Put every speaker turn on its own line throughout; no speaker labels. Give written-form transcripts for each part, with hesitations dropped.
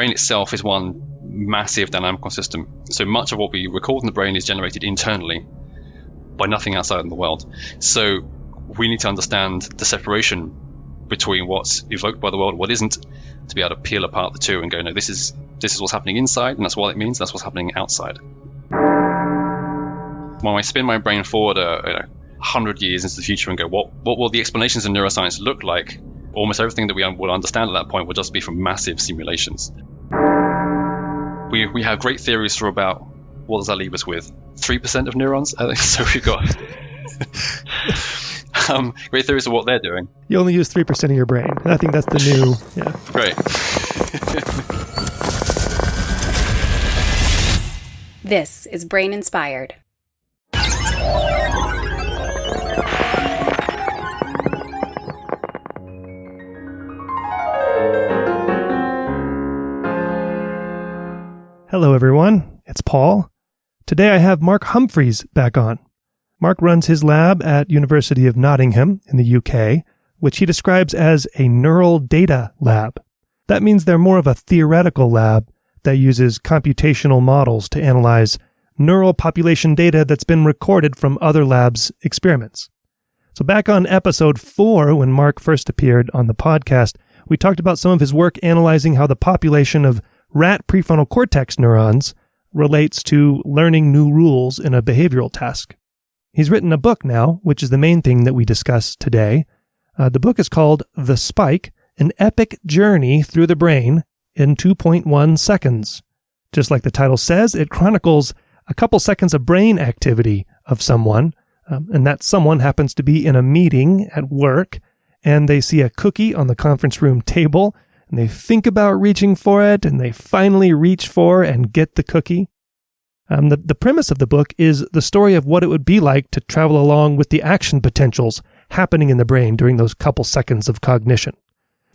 brain itself is one massive dynamical system. So much of what we record in the brain is generated internally by nothing outside in the world. So we need to understand the separation between what's evoked by the world and what isn't, to be able to peel apart the two and go, no, this is what's happening inside, and that's what it means, that's what's happening outside. When I spin my brain forward 100 years into the future and go, what will the explanations in neuroscience look like? Almost everything that we will understand at that point will just be from massive simulations. We have great theories for about, what does that leave us with? 3% of neurons, I think. So we've got great theories of what they're doing.
You only use 3% of your brain. I think that's the new, yeah.
Great.
This is Brain Inspired.
Hello, everyone. It's Paul. Today I have Mark Humphries back on. Mark runs his lab at University of Nottingham in the UK, which he describes as a neural data lab. That means they're more of a theoretical lab that uses computational models to analyze neural population data that's been recorded from other labs' experiments. So back on episode 4, when Mark first appeared on the podcast, we talked about some of his work analyzing how the population of rat prefrontal cortex neurons relates to learning new rules in a behavioral task. He's written a book now, which is the main thing that we discuss today. The book is called The Spike, An Epic Journey Through the Brain in 2.1 Seconds. Just like the title says, it chronicles a couple seconds of brain activity of someone, and that someone happens to be in a meeting at work, and they see a cookie on the conference room table, and they think about reaching for it, and they finally reach for and get the cookie. The premise of the book is the story of what it would be like to travel along with the action potentials happening in the brain during those couple seconds of cognition.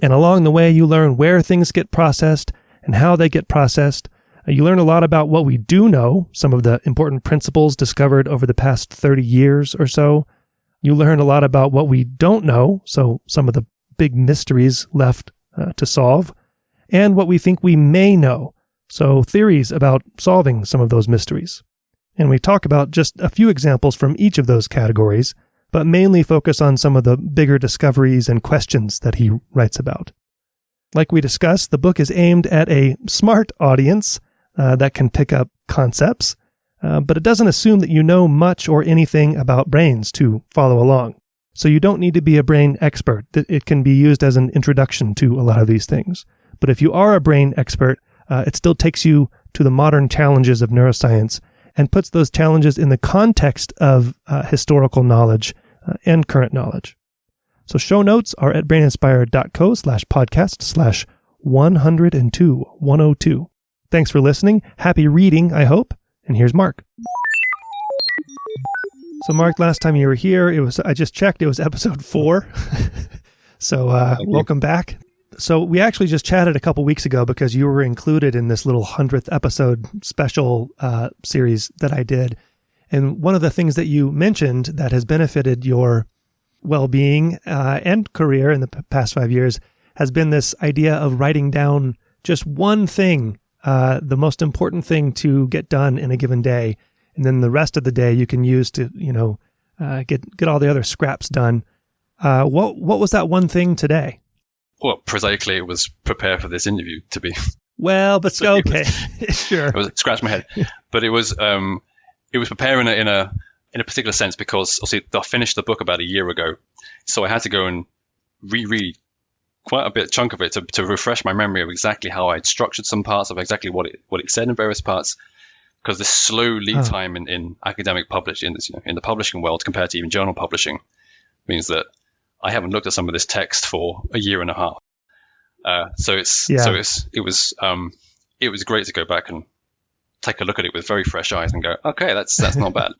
And along the way, you learn where things get processed and how they get processed. You learn a lot about what we do know, some of the important principles discovered over the past 30 years or so. You learn a lot about what we don't know, so some of the big mysteries left to solve, and what we think we may know, so theories about solving some of those mysteries. And we talk about just a few examples from each of those categories, but mainly focus on some of the bigger discoveries and questions that he writes about. Like we discussed, the book is aimed at a smart audience that can pick up concepts, but it doesn't assume that you know much or anything about brains to follow along. So you don't need to be a brain expert. It can be used as an introduction to a lot of these things. But if you are a brain expert, it still takes you to the modern challenges of neuroscience and puts those challenges in the context of historical knowledge and current knowledge. So show notes are at braininspired.co/podcast/102. Thanks for listening. Happy reading, I hope. And here's Mark. So Mark, last time you were here, I just checked, it was episode 4. So welcome back. So we actually just chatted a couple weeks ago because you were included in this little 100th episode special series that I did. And one of the things that you mentioned that has benefited your well-being and career in the past 5 years has been this idea of writing down just one thing, the most important thing to get done in a given day. And then the rest of the day you can use to, get all the other scraps done. What was that one thing today?
Well, prosaically, it was prepare for this interview to be.
Well, but so okay, sure.
It was scratch my head, but it was preparing in a particular sense because obviously I finished the book about a year ago, so I had to go and reread quite a chunk of it to refresh my memory of exactly how I'd structured some parts, of exactly what it said in various parts. Because this slow lead time in academic publishing, in the publishing world compared to even journal publishing, means that I haven't looked at some of this text for a year and a half. It was great to go back and take a look at it with very fresh eyes and go, okay, that's not bad.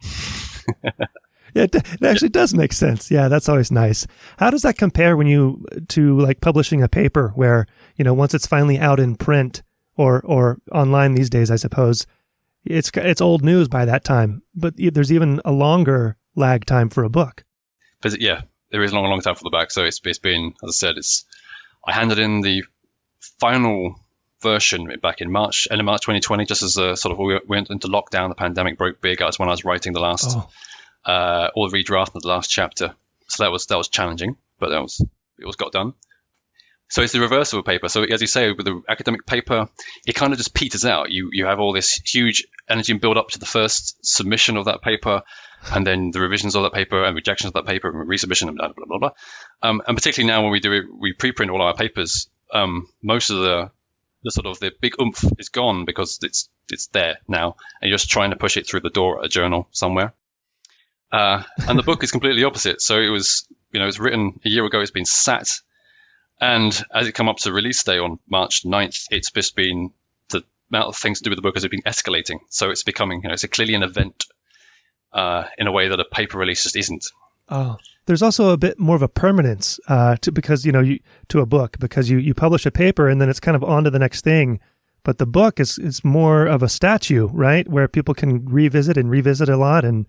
Yeah, it actually does make sense. Yeah, that's always nice. How does that compare to like publishing a paper where, once it's finally out in print or online these days, I suppose, it's old news by that time, but there's even a longer lag time for a book.
But yeah, there is a long time for the back. So it's been, as I said, I handed in the final version back in March, end of March 2020, just as we went into lockdown, the pandemic broke big. That's when I was writing the last, or the redraft of the last chapter. So that was challenging, but it was got done. So it's the reverse of a paper. So as you say, with the academic paper, it kind of just peters out. You have all this huge energy and build up to the first submission of that paper, and then the revisions of that paper and rejections of that paper and resubmission and blah, blah, blah, blah. And particularly now when we do it, we preprint all our papers, most of the sort of the big oomph is gone because it's there now, and you're just trying to push it through the door at a journal somewhere. And the book is completely opposite. So it was written a year ago, it's been sat. And as it come up to release day on March 9th, it's just been the amount of things to do with the book has been escalating. So it's becoming, it's clearly an event in a way that a paper release just isn't.
Oh, there's also a bit more of a permanence to a book, because you publish a paper and then it's kind of on to the next thing. But the book is more of a statue, right? Where people can revisit a lot and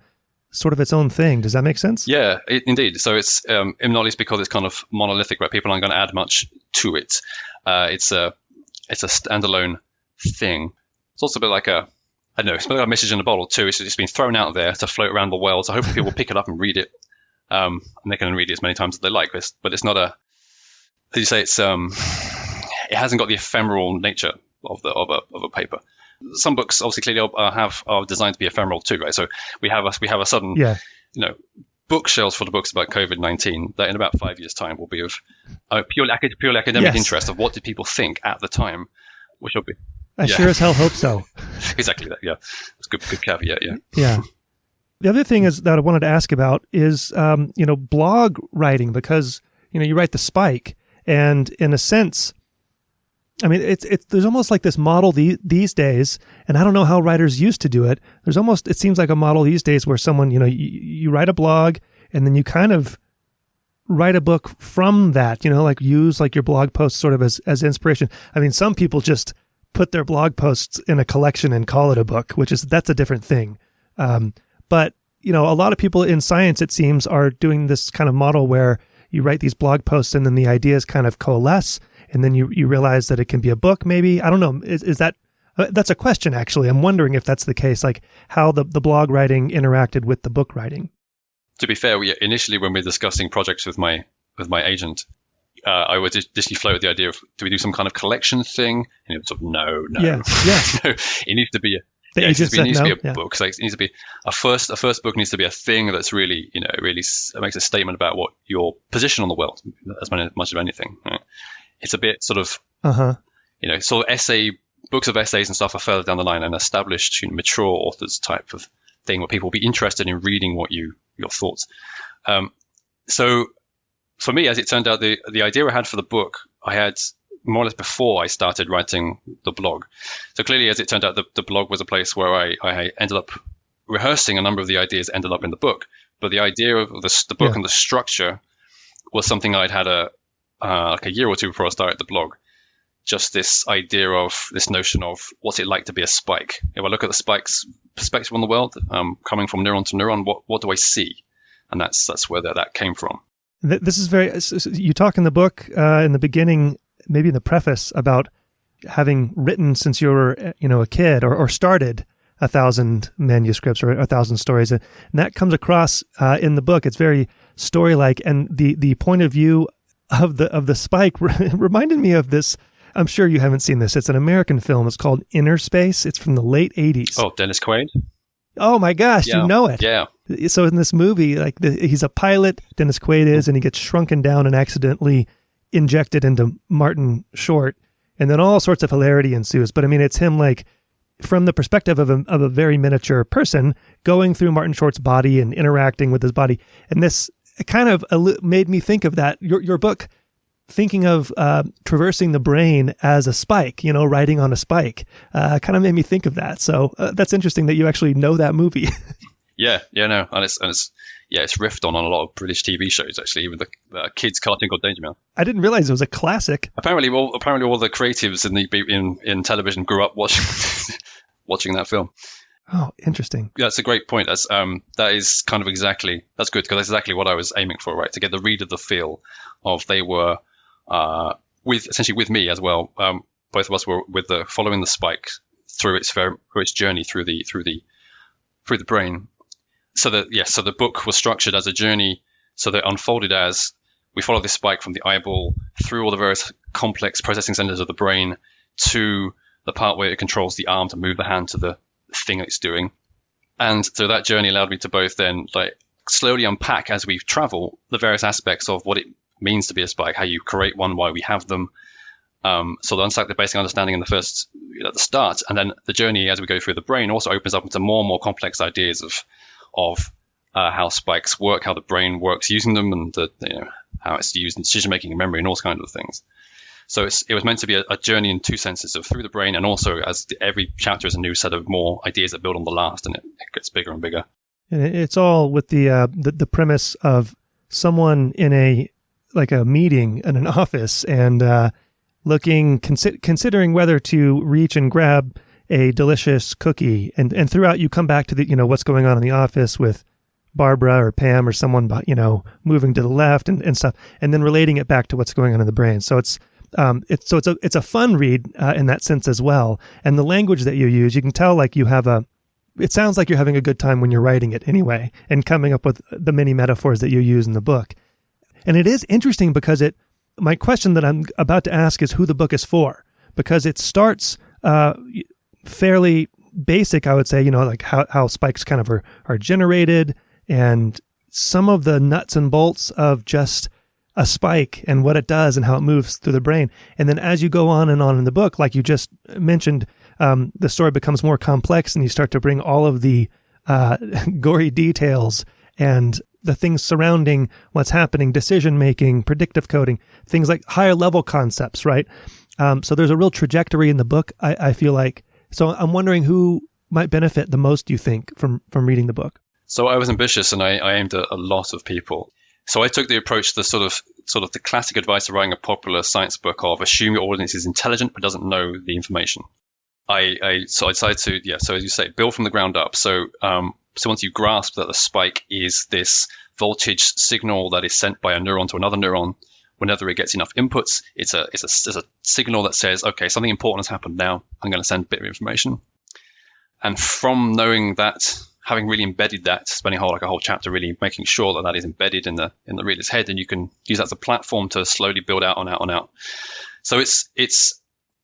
sort of its own thing. Does that make sense?
Yeah, indeed. So it's not least because it's kind of monolithic, right? People aren't going to add much to it. It's a standalone thing. It's also a bit like it's like a message in a bottle too. It's just been thrown out there to float around the world. So hopefully people will pick it up and read it. And they can read it as many times as they like. But it's not as you say, it hasn't got the ephemeral nature of a paper. Some books obviously clearly are designed to be ephemeral too, right? So we have a sudden, bookshelves for the books about COVID-19 that in about 5 years' time will be of purely academic interest of what did people think at the time, which will be.
I sure as hell hope so.
Exactly that. Yeah, that's good caveat. Yeah.
Yeah. The other thing is that I wanted to ask about is, blog writing, because you write the Spike, and in a sense, I mean, there's almost like this model these days, and I don't know how writers used to do it. It seems like a model these days where someone, you write a blog and then you kind of write a book from that, like use like your blog posts sort of as inspiration. I mean, some people just put their blog posts in a collection and call it a book, that's a different thing. But, a lot of people in science, it seems, are doing this kind of model where you write these blog posts and then the ideas kind of coalesce. And then you realize that it can be a book, maybe. I don't know. Is that that's a question, actually. I'm wondering if that's the case, like how the blog writing interacted with the book writing.
To be fair, initially when we were discussing projects with my agent, I would initially float with the idea of, do we do some kind of collection thing? And it was sort of, no.
Yeah.
No, it needs to be
a
book. So it needs to be a first book needs to be a thing that's really, really makes a statement about what your position on the world, as much as anything. Right? It's a bit sort of, sort of books of essays and stuff are further down the line, and established, mature authors type of thing where people will be interested in reading your thoughts. So for me, as it turned out, the idea I had for the book, I had more or less before I started writing the blog. So clearly, as it turned out, the blog was a place where I ended up rehearsing a number of the ideas ended up in the book. But the idea of the book and the structure was something I'd had like a year or two before I started the blog. Just this idea of this notion of what's it like to be a spike. If I look at the spike's perspective on the world, coming from neuron to neuron, what do I see? And that's where that came from.
This is you talk in the book in the beginning, maybe in the preface, about having written since you were a kid or started 1,000 manuscripts or 1,000 stories, and that comes across in the book. It's very story-like, and the point of view of the spike reminded me of this. I'm sure you haven't seen this. It's an American film. It's called Inner Space. It's from the late 80s.
Oh, Dennis Quaid?
Oh my gosh, you know it.
Yeah.
So in this movie, he's a pilot, Dennis Quaid is, and he gets shrunken down and accidentally injected into Martin Short, and then all sorts of hilarity ensues. But I mean, it's him like from the perspective of a very miniature person going through Martin Short's body and interacting with his body. And this kind of made me think of that. Your book, thinking of traversing the brain as a spike, riding on a spike, kind of made me think of that. So that's interesting that you actually know that movie.
Yeah, no, and it's riffed on a lot of British TV shows, actually, even the kids' cartoon called Danger Mouse.
I didn't realize it was a classic.
Apparently all the creatives in television grew up watching that film.
Oh, interesting.
Yeah, that's a great point. That's good, because that's exactly what I was aiming for, right? To get the reader the feel of they were with me as well. both of us were with the following the spike through its journey through the brain. So the book was structured as a journey, so that it unfolded as we follow this spike from the eyeball through all the various complex processing centers of the brain to the part where it controls the arm to move the hand to the thing it's doing. And so that journey allowed me to both then like slowly unpack as we travel the various aspects of what it means to be a spike, how you create one, why we have them. So that's like the basic understanding in the first, at the start, and then the journey as we go through the brain also opens up into more and more complex ideas of how spikes work, how the brain works using them, and how it's used in decision making and memory and all kinds of things. So it was meant to be a journey in two senses, of through the brain, and also as every chapter is a new set of more ideas that build on the last, and it gets bigger and bigger.
And it's all with the premise of someone in a meeting in an office and considering whether to reach and grab a delicious cookie, and throughout you come back to the what's going on in the office with Barbara or Pam or someone moving to the left and stuff, and then relating it back to what's going on in the brain. So it's a fun read in that sense as well. And the language that you use, you can tell like it sounds like you're having a good time when you're writing it anyway, and coming up with the many metaphors that you use in the book. And it is interesting because my question that I'm about to ask is who the book is for, because it starts fairly basic, I would say, like how spikes kind of are generated, and some of the nuts and bolts of just a spike and what it does and how it moves through the brain. And then as you go on and on in the book, like you just mentioned, the story becomes more complex, and you start to bring all of the gory details and the things surrounding what's happening, decision-making, predictive coding, things like higher level concepts, right? So there's a real trajectory in the book, I feel like. So I'm wondering who might benefit the most, do you think, from reading the book?
So I was ambitious, and I aimed at a lot of people. So I took the approach, the sort of the classic advice of writing a popular science book of assume your audience is intelligent but doesn't know the information. So I decided to, so as you say, build from the ground up. So once you grasp that the spike is this voltage signal that is sent by a neuron to another neuron, whenever it gets enough inputs, it's a signal that says, okay, something important has happened now. I'm going to send a bit of information. And from knowing that, having really embedded that, spending a whole chapter really making sure that is embedded in the reader's head, and you can use that as a platform to slowly build out. So it's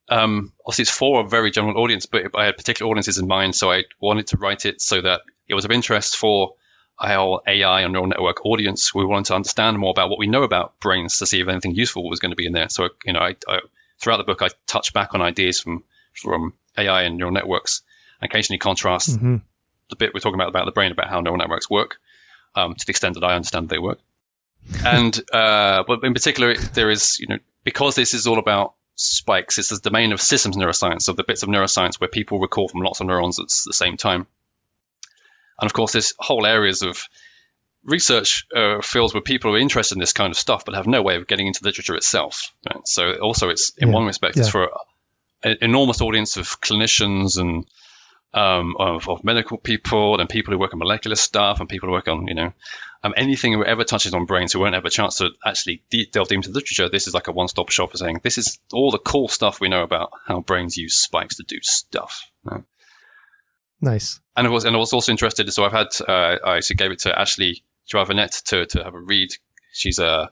obviously it's for a very general audience, but I had particular audiences in mind. So I wanted to write it so that it was of interest for our AI and neural network audience. We wanted to understand more about what we know about brains to see if anything useful was going to be in there. So, I throughout the book, I touch back on ideas from AI and neural networks, and occasionally contrast the bit we're talking about the brain, about how neural networks work, to the extent that I understand they work. And but in particular, there is, because this is all about spikes, it's the domain of systems neuroscience, so the bits of neuroscience where people recall from lots of neurons at the same time. And of course, there's whole areas of research fields where people are interested in this kind of stuff but have no way of getting into literature itself. Right? So also it's, in one respect, it's for an enormous audience of clinicians and of medical people and people who work on molecular stuff and people who work on, anything who ever touches on brains who won't have a chance to actually delve into literature. This is like a one-stop shop for saying, this is all the cool stuff we know about how brains use spikes to do stuff. Right?
Nice.
And I was also interested. So I've had, I actually gave it to Ashley Joavenet to have a read. She's a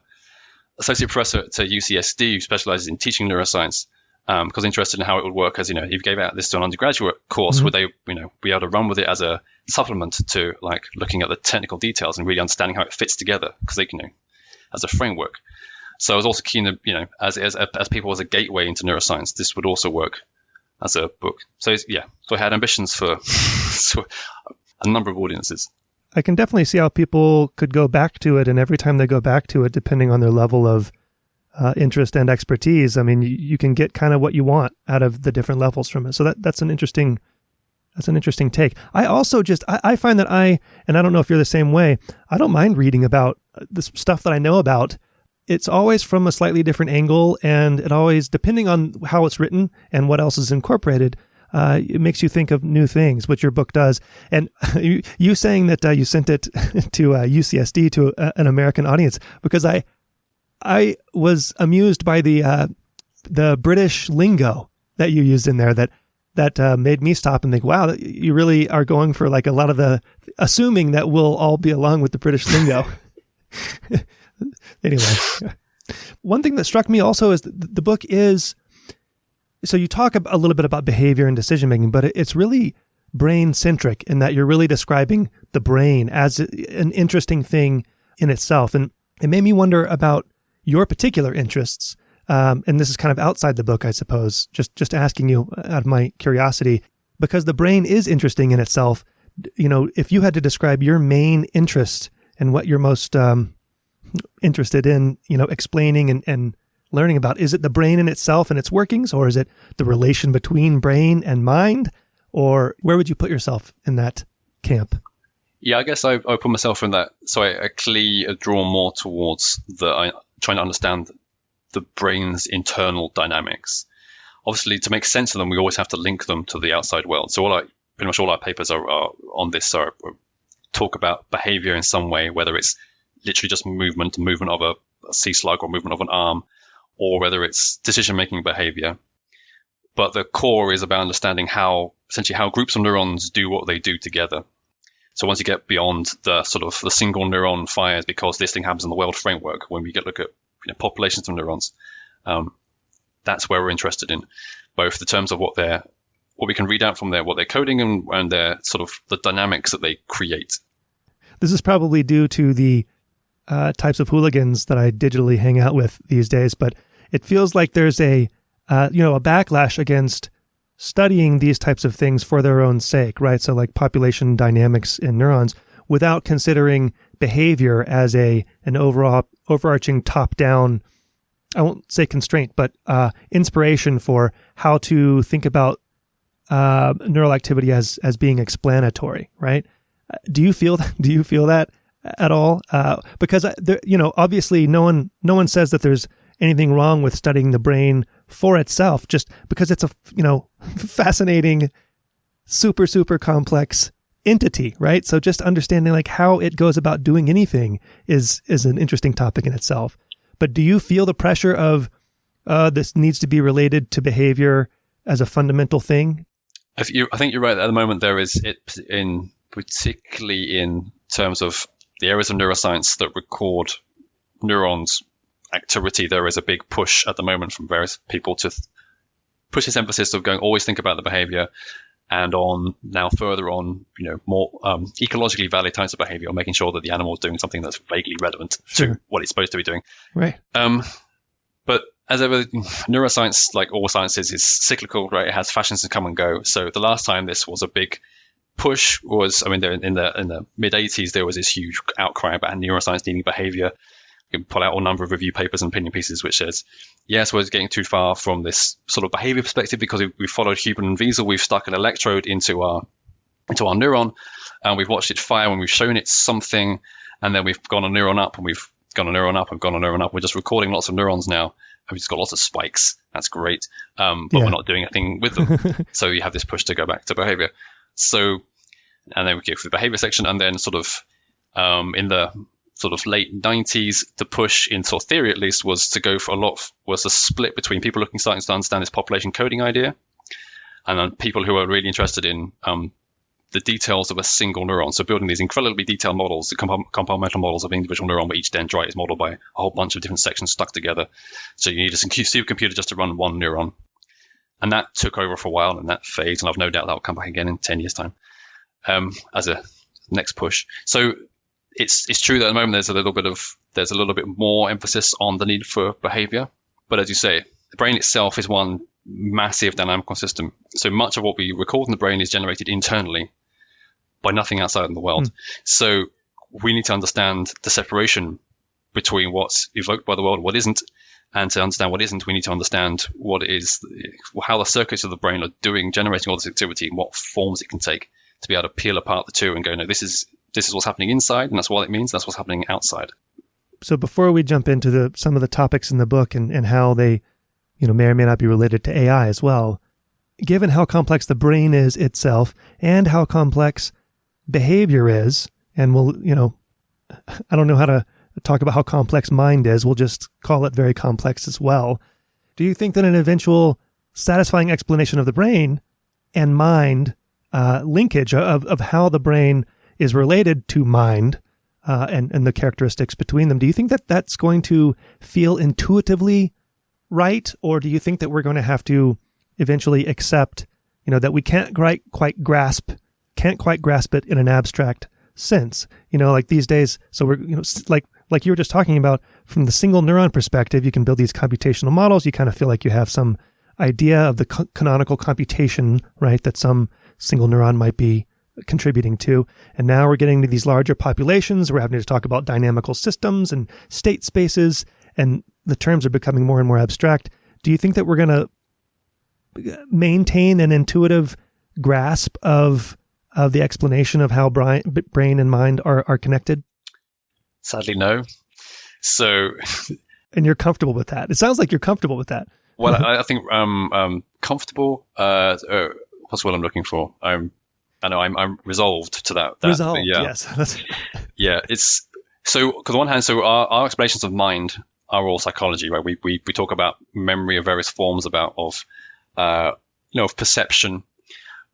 associate professor at UCSD who specializes in teaching neuroscience. Because interested in how it would work, as if you gave out this to an undergraduate course, would they, be able to run with it as a supplement to like looking at the technical details and really understanding how it fits together? Because they can, as a framework. So I was also keen to, as people as a gateway into neuroscience, this would also work as a book. So so I had ambitions for a number of audiences.
I can definitely see how people could go back to it, and every time they go back to it, depending on their level of interest and expertise, I mean, you can get kind of what you want out of the different levels from it. So that's an interesting take. I also I find that and I don't know if you're the same way, I don't mind reading about the stuff that I know about. It's always from a slightly different angle, and it always, depending on how it's written and what else is incorporated, it makes you think of new things, which your book does. And you saying that you sent it to UCSD, to an American audience, because I was amused by the British lingo that you used in there that made me stop and think, wow, you really are going for like a lot of the assuming that we'll all be along with the British lingo. Anyway, one thing that struck me also is that the book is, so you talk a little bit about behavior and decision making, but it's really brain centric in that you're really describing the brain as an interesting thing in itself. And it made me wonder about your particular interests. And this is kind of outside the book, I suppose, just asking you out of my curiosity, because the brain is interesting in itself. If you had to describe your main interest and what you're most interested in, explaining and learning about, is it the brain in itself and its workings, or is it the relation between brain and mind, or where would you put yourself in that camp?
Yeah, I guess I put myself in that. So I clearly draw more towards trying to understand the brain's internal dynamics. Obviously, to make sense of them, we always have to link them to the outside world. So pretty much all our papers are on this, talk about behavior in some way, whether it's literally just movement of a sea slug or movement of an arm, or whether it's decision-making behavior. But the core is about understanding essentially how groups of neurons do what they do together. So once you get beyond the sort of the single neuron fires because this thing happens in the world framework, when we look at populations of neurons, that's where we're interested in, both the terms of what we can read out from what they're coding and their sort of the dynamics that they create.
This is probably due to the types of hooligans that I digitally hang out with these days, but it feels like there's a backlash against studying these types of things for their own sake, right? So like population dynamics in neurons without considering behavior as an overarching top-down, I won't say constraint, but inspiration for how to think about neural activity as being explanatory, right? Do you feel that at all? Because obviously no one says that there's anything wrong with studying the brain for itself, just because it's a fascinating, super, super complex entity, right? So just understanding like how it goes about doing anything is an interesting topic in itself. But do you feel the pressure of this needs to be related to behavior as a fundamental thing?
I think you're right. At the moment, there is particularly in terms of the areas of neuroscience that record neurons activity, there is a big push at the moment from various people to push this emphasis of going, always think about the behavior, and on now further on, more ecologically valid types of behavior, or making sure that the animal is doing something that's vaguely relevant to what it's supposed to be doing.
Right.
But as ever, neuroscience, like all sciences, is cyclical, right? It has fashions that come and go. So the last time this was a big push was, in the mid 80s, there was this huge outcry about neuroscience needing behavior. You can pull out a number of review papers and opinion pieces which says, yes, we're getting too far from this sort of behavior perspective because we followed Huber and Wiesel. We've stuck an electrode into our neuron, and we've watched it fire when we've shown it something, and then we've gone a neuron up, and we've gone a neuron up, and gone a neuron up. We're just recording lots of neurons now, and we've just got lots of spikes. That's great, but we're not doing anything with them. So you have this push to go back to behavior. So, and then we go through the behavior section, and then sort of in the sort of late 90s, the push in sort of theory at least was to go for was a split between people starting to understand this population coding idea, and then people who are really interested in the details of a single neuron. So building these incredibly detailed models, the compartmental models of individual neuron, where each dendrite is modeled by a whole bunch of different sections stuck together. So you need a supercomputer just to run one neuron. And that took over for a while, and that phased, and I've no doubt that will come back again in 10 years' time as a next push. So it's true that at the moment there's a little bit more emphasis on the need for behavior. But as you say, the brain itself is one massive dynamical system. So much of what we record in the brain is generated internally by nothing outside in the world. So we need to understand the separation between what's evoked by the world and what isn't. And to understand what isn't, we need to understand how the circuits of the brain are generating all this activity, and what forms it can take, to be able to peel apart the two and go, no, this is what's happening inside, and that's what it means. That's what's happening outside.
So before we jump into some of the topics in the book and how they, may or may not be related to AI as well, given how complex the brain is itself and how complex behavior is, and I don't know how to talk about how complex mind is. We'll just call it very complex as well. Do you think that an eventual satisfying explanation of the brain and mind linkage of how the brain is related to mind and the characteristics between them. Do you think that that's going to feel intuitively right, or do you think that we're going to have to eventually accept, that we can't quite grasp it in an abstract sense? Like these days, so we're, like you were just talking about, from the single neuron perspective, you can build these computational models. You kind of feel like you have some idea of the canonical computation, right, that some single neuron might be contributing to. And now we're getting to these larger populations. We're having to talk about dynamical systems and state spaces, and the terms are becoming more and more abstract. Do you think that we're going to maintain an intuitive grasp of the explanation of how brain and mind are connected?
Sadly, no. So,
and you're comfortable with that? It sounds like you're comfortable with that.
Well, I think comfortable. What's what I'm looking for? I know I'm resolved to that.
Resolved. Yes.
Yeah. It's so. On the one hand, so our explanations of mind are all psychology, right? We talk about memory of various forms of perception.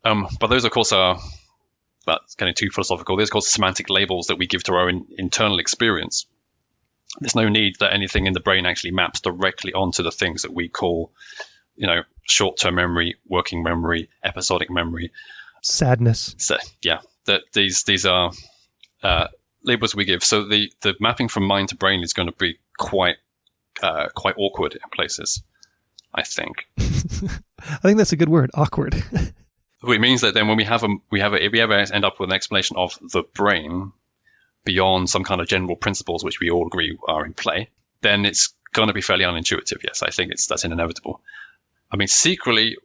But those, of course, are, that's getting too philosophical. Those are called semantic labels that we give to our internal experience. There's no need that anything in the brain actually maps directly onto the things that we call, short-term memory, working memory, episodic memory.
Sadness.
So, yeah, that these are labels we give. So the mapping from mind to brain is going to be quite awkward in places, I think.
I think that's a good word, awkward.
It means that then when if we ever end up with an explanation of the brain beyond some kind of general principles which we all agree are in play, then it's going to be fairly unintuitive. Yes, I think that's inevitable. I mean, secretly,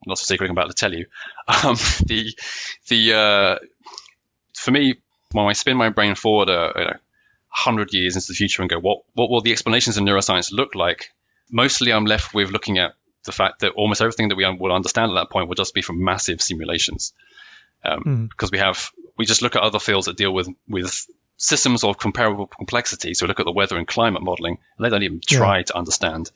not so secret, I'm about to tell you, for me, when I spin my brain forward 100 years into the future and go, what will the explanations in neuroscience look like? Mostly I'm left with looking at the fact that almost everything that we will understand at that point will just be from massive simulations. Because we just look at other fields that deal with systems of comparable complexity. So we look at the weather and climate modeling, and they don't even try to understand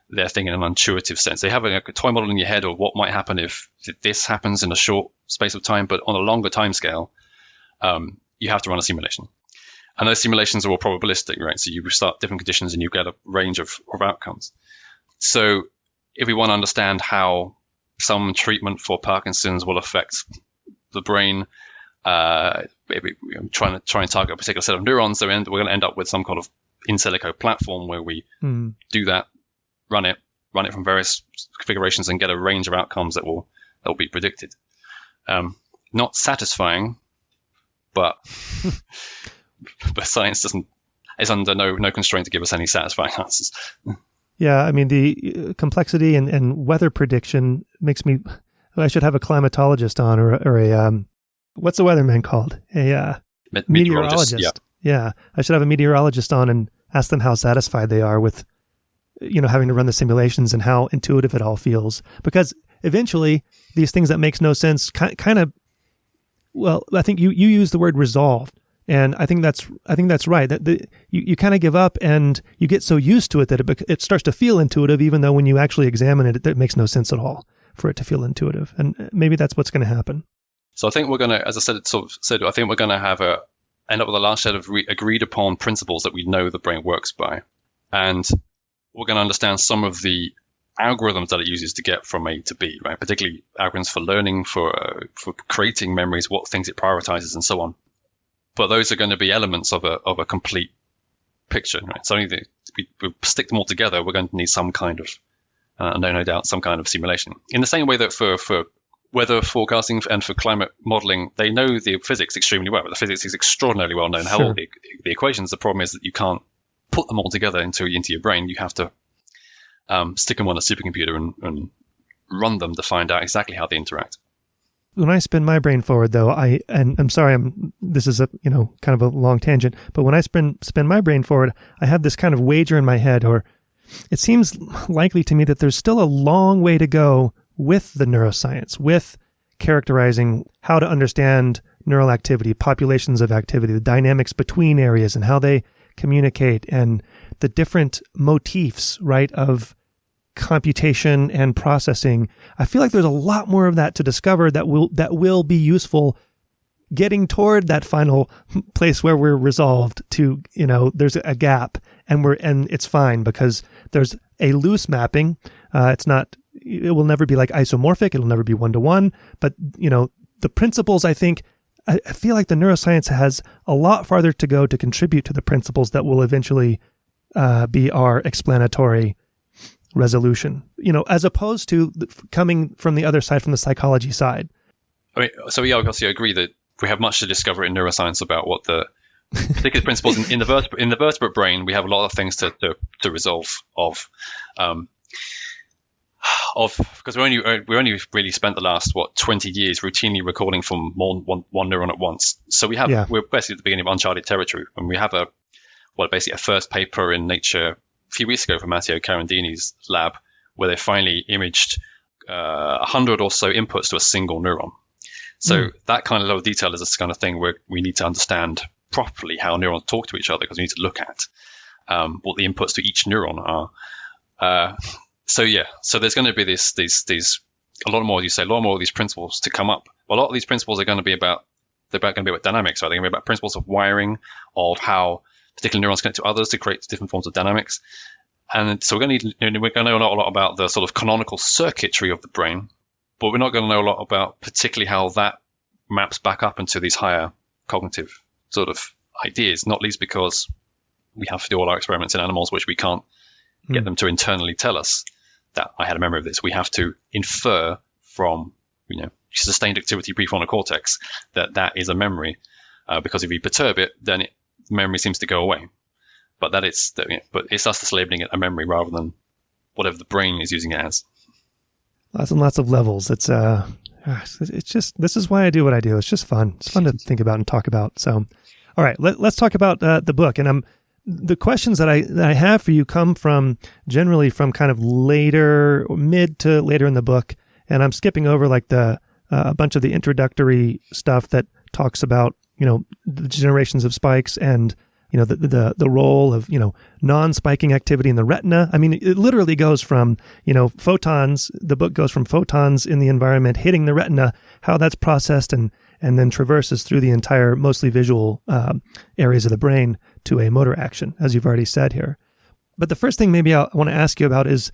their thing in an intuitive sense. They have a toy model in your head of what might happen if this happens in a short space of time, but on a longer time scale, you have to run a simulation. And those simulations are all probabilistic, right? So you start different conditions and you get a range of outcomes. So if we want to understand how some treatment for Parkinson's will affect the brain, maybe trying to target a particular set of neurons, so we're going to end up with some kind of in silico platform where we do that, run it from various configurations and get a range of outcomes that will be predicted. Not satisfying, but science is under no constraint to give us any satisfying answers.
Yeah, I mean, the complexity and weather prediction makes me. I should have a climatologist on, or a what's the weatherman called? A meteorologist. Yeah, I should have a meteorologist on and ask them how satisfied they are with, having to run the simulations and how intuitive it all feels. Because eventually, these things that makes no sense kind of. Well, I think you use the word resolved. And I think that's right. That you kind of give up and you get so used to it that it starts to feel intuitive, even though when you actually examine it, it makes no sense at all for it to feel intuitive. And maybe that's what's going to happen.
So I think we're going to, as I said, I think we're going to end up with a large set of agreed upon principles that we know the brain works by, and we're going to understand some of the algorithms that it uses to get from A to B, right? Particularly algorithms for learning, for creating memories, what things it prioritizes, and so on. But those are going to be elements of a complete picture, right? So if we stick them all together, we're going to need some kind of, no doubt, some kind of simulation. In the same way that for weather forecasting and for climate modeling, they know the physics extremely well. The physics is extraordinarily well known. How all the equations. The problem is that you can't put them all together into your brain. You have to stick them on a supercomputer and run them to find out exactly how they interact.
When I spin my brain forward, though, I'm sorry, this is a kind of a long tangent, but when I spin my brain forward, I have this kind of wager in my head, or it seems likely to me that there's still a long way to go with the neuroscience, with characterizing how to understand neural activity, populations of activity, the dynamics between areas and how they communicate, and the different motifs, right, of computation and processing, I feel like there's a lot more of that to discover that will be useful getting toward that final place where we're resolved to, there's a gap and it's fine because there's a loose mapping. It will never be like isomorphic. It'll never be one-to-one, but the principles, I feel like the neuroscience has a lot farther to go to contribute to the principles that will eventually be our explanatory resolution, as opposed to coming from the other side, from the psychology side.
I mean, so yeah, obviously I agree that we have much to discover in neuroscience about what the particular principles in the vertebrate brain. We have a lot of things to resolve because we only really spent the last 20 years routinely recording from one neuron at once. So we're basically at the beginning of uncharted territory, and we have basically a first paper in Nature a few weeks ago from Matteo Carandini's lab, where they finally imaged 100 or so inputs to a single neuron. So that kind of level of detail is this kind of thing where we need to understand properly how neurons talk to each other, because we need to look at what the inputs to each neuron are. So there's going to be these a lot more, as you say, a lot more of these principles to come up. Well, a lot of these principles are going to be about dynamics, right? They're going to be about principles of wiring, of how particular neurons connect to others to create different forms of dynamics. And so we're going to know a lot about the sort of canonical circuitry of the brain, but we're not going to know a lot about particularly how that maps back up into these higher cognitive sort of ideas, not least because we have to do all our experiments in animals, which we can't get them to internally tell us that I had a memory of this. We have to infer from, sustained activity prefrontal cortex that is a memory, because if we perturb it, then memory seems to go away. But it's us that's labeling it a memory rather than whatever the brain is using it as.
Lots and lots of levels. It's just, this is why I do what I do. It's just fun. It's fun to think about and talk about. So, all right, let's talk about the book. And the questions that I have for you come generally from kind of mid to later in the book. And I'm skipping over like a bunch of the introductory stuff that talks about, the generations of spikes and, the role of, non-spiking activity in the retina. I mean, it literally goes from, photons, the book goes from photons in the environment hitting the retina, how that's processed and then traverses through the entire, mostly visual areas of the brain to a motor action, as you've already said here. But the first thing maybe I want to ask you about is,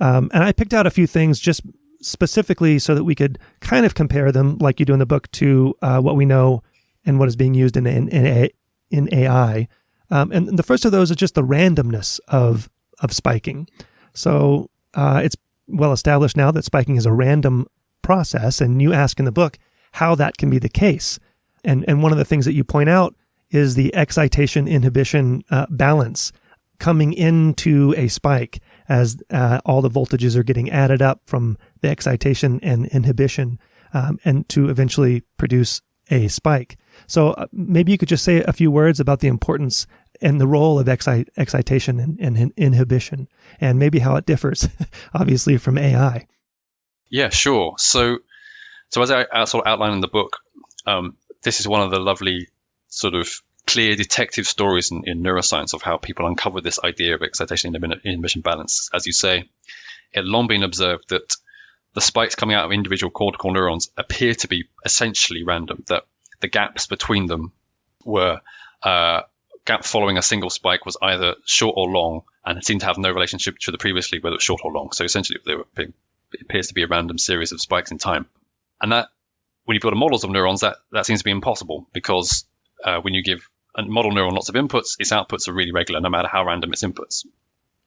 and I picked out a few things just specifically so that we could kind of compare them, like you do in the book, to what we know and what is being used in AI. And the first of those is just the randomness of spiking. So it's well established now that spiking is a random process, and you ask in the book how that can be the case. And one of the things that you point out is the excitation inhibition balance coming into a spike as all the voltages are getting added up from the excitation and inhibition and to eventually produce a spike. So maybe you could just say a few words about the importance and the role of excitation and inhibition, and maybe how it differs, obviously, from AI.
Yeah, sure. So as I sort of outline in the book, this is one of the lovely sort of clear detective stories in neuroscience of how people uncover this idea of excitation and inhibition balance. As you say, it had long been observed that the spikes coming out of individual cortical neurons appear to be essentially random, that the gaps between them were gap following a single spike was either short or long, and it seemed to have no relationship to the previously, whether it was short or long. So essentially, it appears to be a random series of spikes in time. And that, when you build models of neurons, that seems to be impossible, because when you give a model neuron lots of inputs, its outputs are really regular, no matter how random its inputs.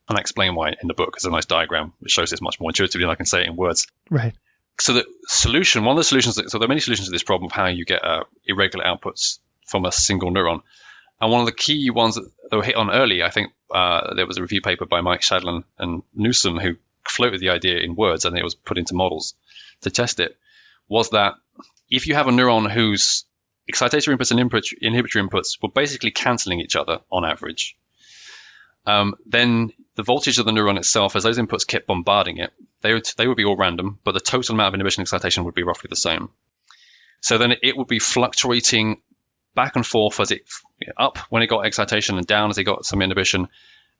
And I explain why in the book. There's a nice diagram which shows this much more intuitively than I can say it in words.
Right.
So one of the solutions, so there are many solutions to this problem of how you get irregular outputs from a single neuron. And one of the key ones that were hit on early, I think there was a review paper by Mike Shadlin and Newsom who floated the idea in words, and it was put into models to test it, was that if you have a neuron whose excitatory inputs and inhibitory inputs were basically cancelling each other on average, then the voltage of the neuron itself, as those inputs kept bombarding it, they would be all random, but the total amount of inhibition and excitation would be roughly the same. So then it would be fluctuating back and forth as it up when it got excitation and down as it got some inhibition.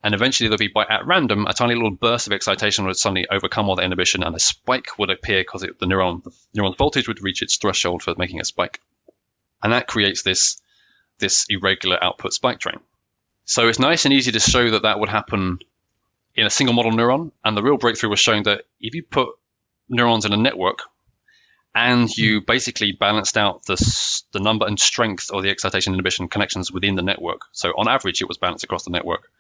And eventually there'll be, at random, a tiny little burst of excitation would suddenly overcome all the inhibition, and a spike would appear because the neuron's voltage would reach its threshold for making a spike. And that creates this irregular output spike train. So it's nice and easy to show that would happen in a single model neuron. And the real breakthrough was showing that if you put neurons in a network and you basically balanced out the number and strength of the excitation inhibition connections within the network, so on average it was balanced across the network,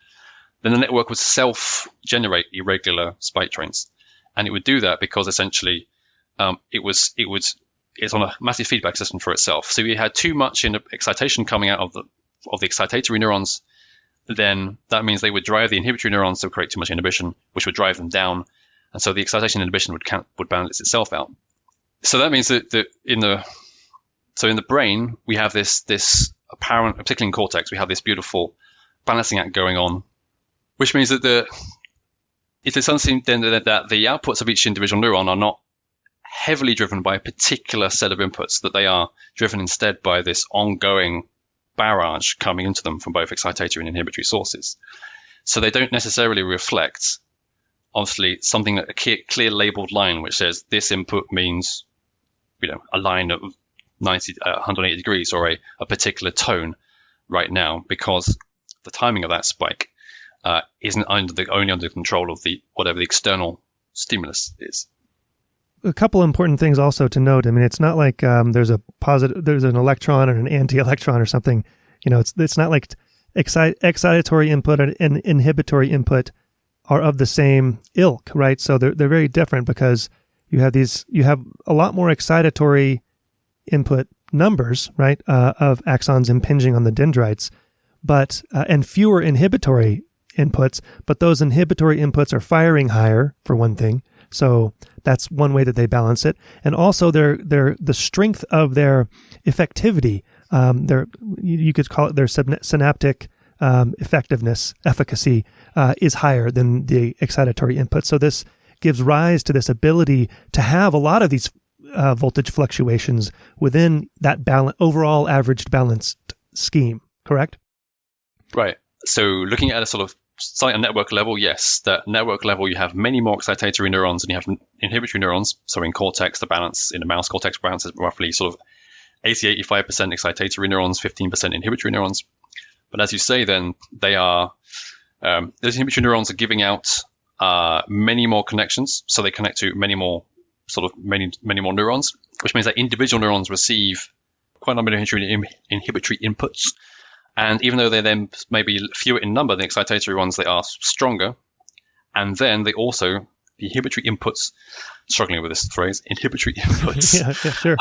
then the network would self-generate irregular spike trains. And it would do that because essentially it's on a massive feedback system for itself. So you had too much in excitation coming out of the excitatory neurons, then that means they would drive the inhibitory neurons to create too much inhibition, which would drive them down. And so the excitation inhibition would balance itself out. So that means that in the brain, we have this apparent, particularly in cortex, we have this beautiful balancing act going on, which means that it is something then that the outputs of each individual neuron are not heavily driven by a particular set of inputs, that they are driven instead by this ongoing barrage coming into them from both excitatory and inhibitory sources. So they don't necessarily reflect, obviously, something, a clear labeled line which says this input means, a line of 180 degrees or a particular tone right now, because the timing of that spike isn't only under control of whatever the external stimulus is.
A couple important things also to note. I mean, it's not like there's an electron and an anti-electron or something. It's not like excitatory input and inhibitory input are of the same ilk, right? So they're very different because you have a lot more excitatory input numbers, right, of axons impinging on the dendrites, and fewer inhibitory inputs. But those inhibitory inputs are firing higher, for one thing. So that's one way that they balance it. And also the strength of their effectivity, you could call it their synaptic efficacy is higher than the excitatory input. So this gives rise to this ability to have a lot of these voltage fluctuations within that overall averaged balanced scheme, correct?
Right. So looking at a sort of slightly network level, yes, that network level you have many more excitatory neurons than you have inhibitory neurons. So in cortex, in the mouse cortex balance is roughly sort of 80-85% excitatory neurons, 15% inhibitory neurons. But as you say, then they are those inhibitory neurons are giving out many more connections, so they connect to many more neurons, which means that individual neurons receive quite a number of inhibitory inputs. And even though they're then maybe fewer in number than excitatory ones, they are stronger. And then the inhibitory inputs, struggling with this phrase, inhibitory inputs,
sure.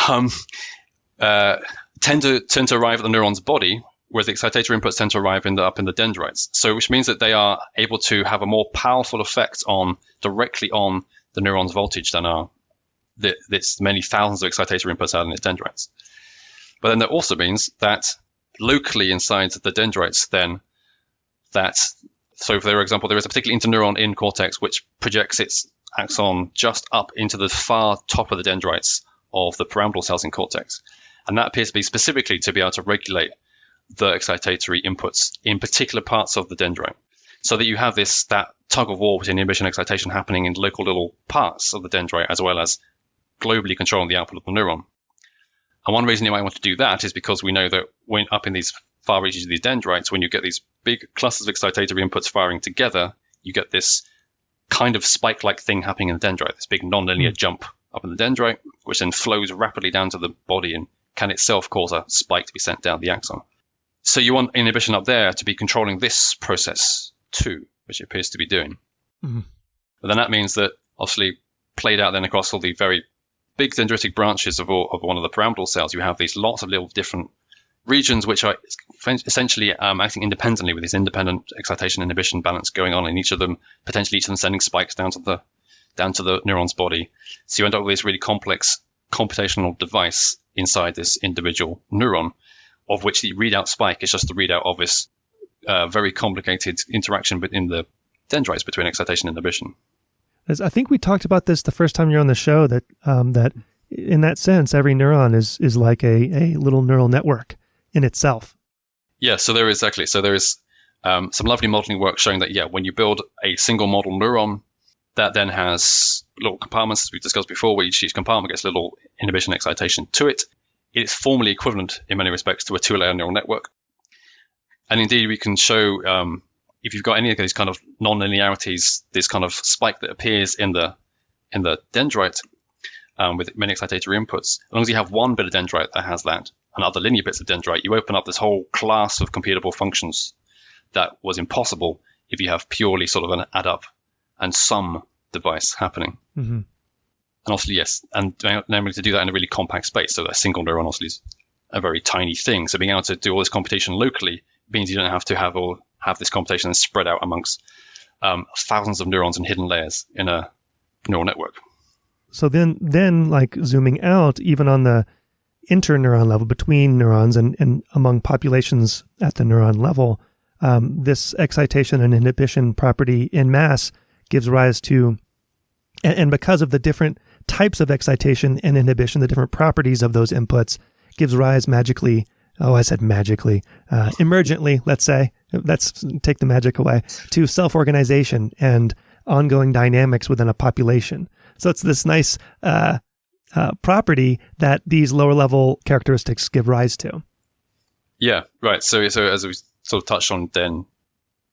tend to arrive at the neuron's body, whereas the excitatory inputs tend to arrive up in the dendrites. So which means that they are able to have a more powerful effect directly on the neuron's voltage than this many thousands of excitatory inputs out in its dendrites. But then that also means that locally inside the dendrites, so for example, there is a particular interneuron in cortex which projects its axon just up into the far top of the dendrites of the pyramidal cells in cortex. And that appears to be specifically to be able to regulate the excitatory inputs in particular parts of the dendrite. So that you have that tug of war between inhibition and excitation happening in local little parts of the dendrite, as well as globally controlling the output of the neuron. And one reason you might want to do that is because we know that when up in these far reaches of these dendrites, when you get these big clusters of excitatory inputs firing together, you get this kind of spike-like thing happening in the dendrite, this big non-linear jump up in the dendrite, which then flows rapidly down to the body and can itself cause a spike to be sent down the axon. So you want inhibition up there to be controlling this process too, which it appears to be doing. Mm-hmm. But then that means that obviously played out then across all the very big dendritic branches of one of the pyramidal cells, you have these lots of little different regions which are essentially acting independently with this independent excitation inhibition balance going on in each of them, potentially each of them sending spikes down to the neuron's body. So you end up with this really complex computational device inside this individual neuron, of which the readout spike is just the readout of this very complicated interaction within the dendrites between excitation and inhibition.
I think we talked about this the first time you're on the show, that in that sense, every neuron is like a little neural network in itself.
Yeah, so there is exactly. So there is some lovely modeling work showing that, yeah, when you build a single model neuron that then has little compartments, as we discussed before, where each compartment gets a little inhibition excitation to it, it's formally equivalent in many respects to a two-layer neural network. And indeed, we can show if you've got any of these kind of non-linearities, this kind of spike that appears in the dendrite with many excitatory inputs, as long as you have one bit of dendrite that has that and other linear bits of dendrite, you open up this whole class of computable functions that was impossible if you have purely sort of an add up and sum device happening.
Mm-hmm.
And obviously, yes, and namely to do that in a really compact space. So a single neuron obviously is a very tiny thing. So being able to do all this computation locally means you don't have to have this computation spread out amongst thousands of neurons and hidden layers in a neural network.
So then like zooming out, even on the interneuron level between neurons and among populations at the neuron level, this excitation and inhibition property in mass gives rise to, and because of the different types of excitation and inhibition, the different properties of those inputs, gives rise magically, emergently, let's say, let's take the magic away, to self-organization and ongoing dynamics within a population. So it's this nice property that these lower level characteristics give rise to. Yeah,
right. So as we sort of touched on then,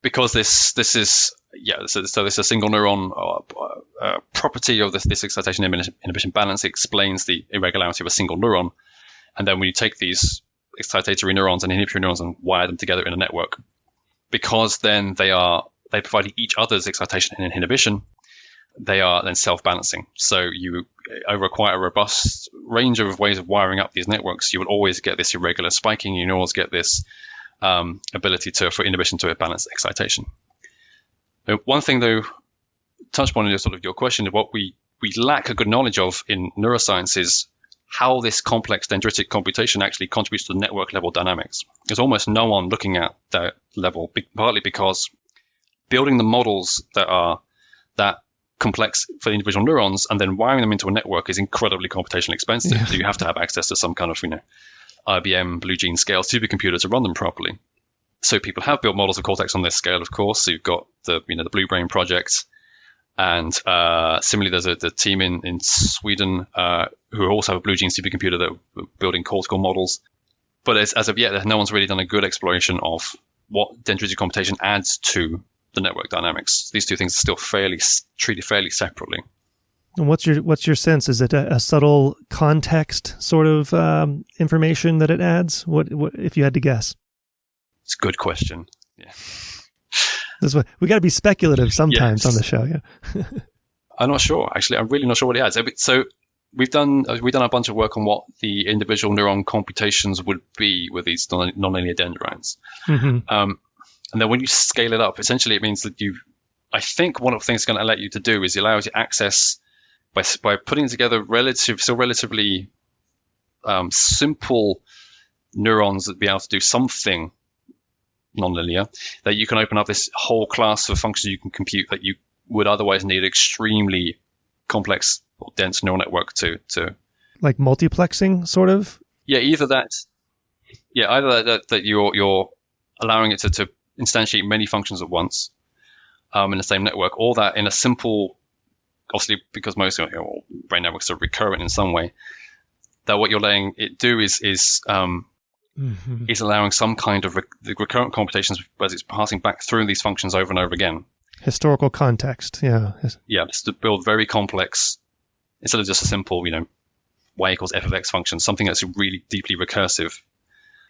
because this is a single neuron property of this excitation inhibition balance explains the irregularity of a single neuron. And then when you take these excitatory neurons and inhibitory neurons and wire them together in a network, because then they provide each other's excitation and inhibition, they are then self-balancing. So you, over quite a robust range of ways of wiring up these networks, you will always get this irregular spiking. You always get this ability for inhibition to balance excitation. Now, one thing, though, touched upon in your question of what we lack a good knowledge of in neuroscience is how this complex dendritic computation actually contributes to the network level dynamics. There's almost no one looking at that level, partly because building the models that are that complex for the individual neurons and then wiring them into a network is incredibly computationally expensive. Yeah. So you have to have access to some kind of, IBM Blue Gene scale supercomputer to run them properly. So people have built models of cortex on this scale, of course. So you've got the Blue Brain project. And similarly, there's a team in Sweden who also have a Blue Gene supercomputer that are building cortical models. But as of yet, no one's really done a good exploration of what dendritic computation adds to the network dynamics. These two things are still treated fairly separately.
And what's your sense? Is it a subtle context sort of information that it adds? What if you had to guess?
It's a good question. Yeah.
We got to be speculative sometimes on the show. Yeah.
I'm not sure. Actually, I'm really not sure what it adds. So we've done a bunch of work on what the individual neuron computations would be with these nonlinear dendrites.
Mm-hmm.
And then when you scale it up, essentially it means that I think one of the things it's going to allow you to do is it allows you access by putting together relatively simple neurons that be able to do something nonlinear, that you can open up this whole class of functions you can compute that you would otherwise need extremely complex or dense neural network to
like multiplexing sort of.
Yeah, either that you're allowing it to instantiate many functions at once in the same network, or that in a simple, obviously because most brain networks are recurrent in some way, that what you're letting it do is allowing some kind of the recurrent computations as it's passing back through these functions over and over again.
Historical context, yeah.
Yeah, it's to build very complex, instead of just a simple, y equals f of x function, something that's really deeply recursive.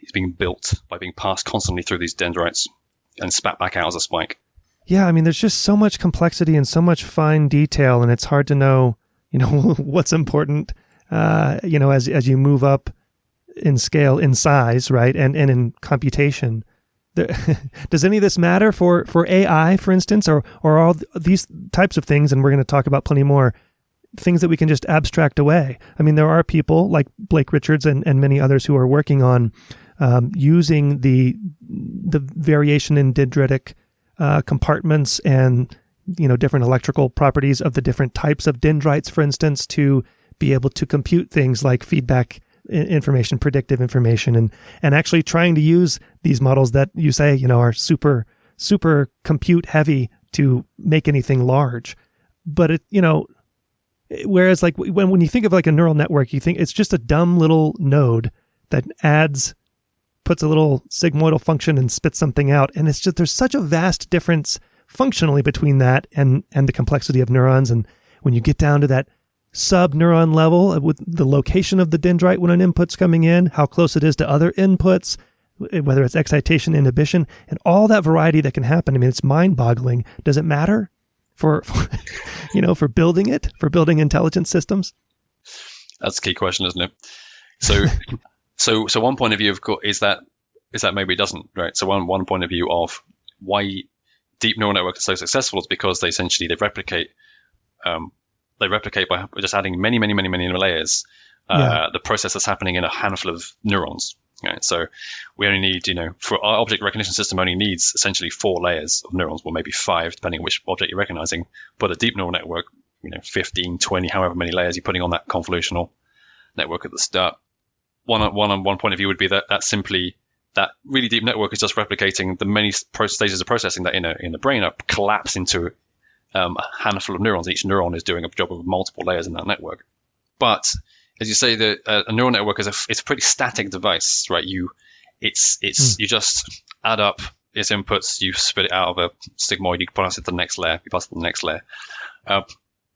It's being built by being passed constantly through these dendrites and spat back out as a spike.
Yeah, I mean, there's just so much complexity and so much fine detail, and it's hard to know, what's important, as you move up in scale, in size, right, and in computation. Does any of this matter for AI, for instance, or all these types of things, and we're going to talk about plenty more, things that we can just abstract away? I mean, there are people like Blake Richards and many others who are working on using the variation in dendritic compartments and different electrical properties of the different types of dendrites, for instance, to be able to compute things like feedback information, predictive information, and actually trying to use these models that you say are super super compute heavy to make anything large. But it, whereas like when you think of like a neural network, you think it's just a dumb little node that puts a little sigmoidal function and spits something out. And it's just, there's such a vast difference functionally between that and the complexity of neurons. And when you get down to that sub-neuron level with the location of the dendrite when an input's coming in, how close it is to other inputs, whether it's excitation, inhibition, and all that variety that can happen. I mean, it's mind-boggling. Does it matter for for building intelligent systems?
That's a key question, isn't it? So one point of view is that maybe it doesn't, right? So one point of view of why deep neural networks are so successful is because they replicate by just adding many layers. The process that's happening in a handful of neurons. Right? So we only need, for our object recognition system only needs essentially 4 layers of neurons, or maybe 5, depending on which object you're recognizing. But a deep neural network, 15, 20, however many layers you're putting on that convolutional network at the start. One point of view would be that really deep network is just replicating the many stages of processing that in the brain are collapsed into a handful of neurons. Each neuron is doing a job of multiple layers in that network. But as you say, a neural network it's a pretty static device, right? You just add up its inputs, you spit it out of a sigmoid, you pass it to the next layer,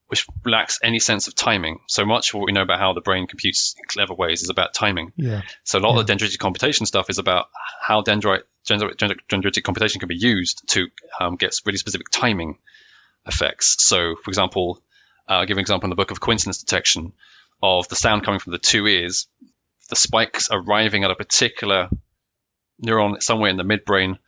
which lacks any sense of timing. So much of what we know about how the brain computes in clever ways is about timing.
Yeah.
So a lot of the dendritic computation stuff is about how dendritic computation can be used to get really specific timing effects. So, for example, I'll give an example in the book of coincidence detection of the sound coming from the 2 ears. The spikes arriving at a particular neuron somewhere in the midbrain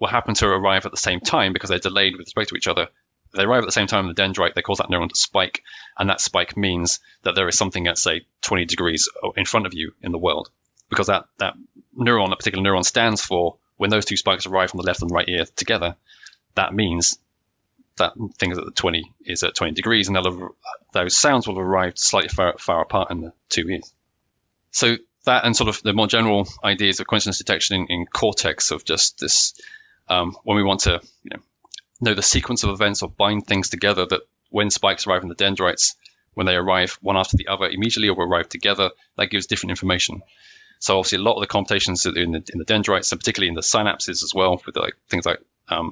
will happen to arrive at the same time because they're delayed with respect to each other. They arrive at the same time in the dendrite, they cause that neuron to spike, and that spike means that there is something at, say, 20 degrees in front of you in the world. Because that neuron, that particular neuron, stands for when those 2 spikes arrive from the left and right ear together, that means that thing is at 20 degrees, and those sounds will have arrived slightly far apart in the 2 ears. So that and sort of the more general ideas of coincidence detection in cortex of just this, when we want to know the sequence of events or bind things together, that when spikes arrive in the dendrites, when they arrive one after the other immediately or arrive together, that gives different information. So obviously a lot of the computations in the dendrites, and particularly in the synapses as well, with things like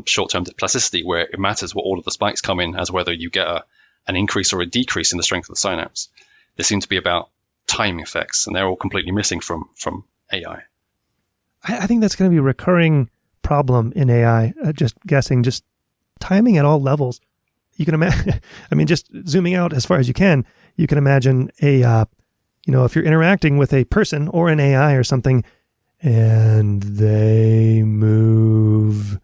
short-term plasticity, where it matters what order the spikes come in as whether you get an increase or a decrease in the strength of the synapse. They seem to be about time effects, and they're all completely missing from AI.
I think that's going to be a recurring problem in AI, just timing at all levels. You can imagine, just zooming out as far as you can imagine if you're interacting with a person or an AI or something, and they move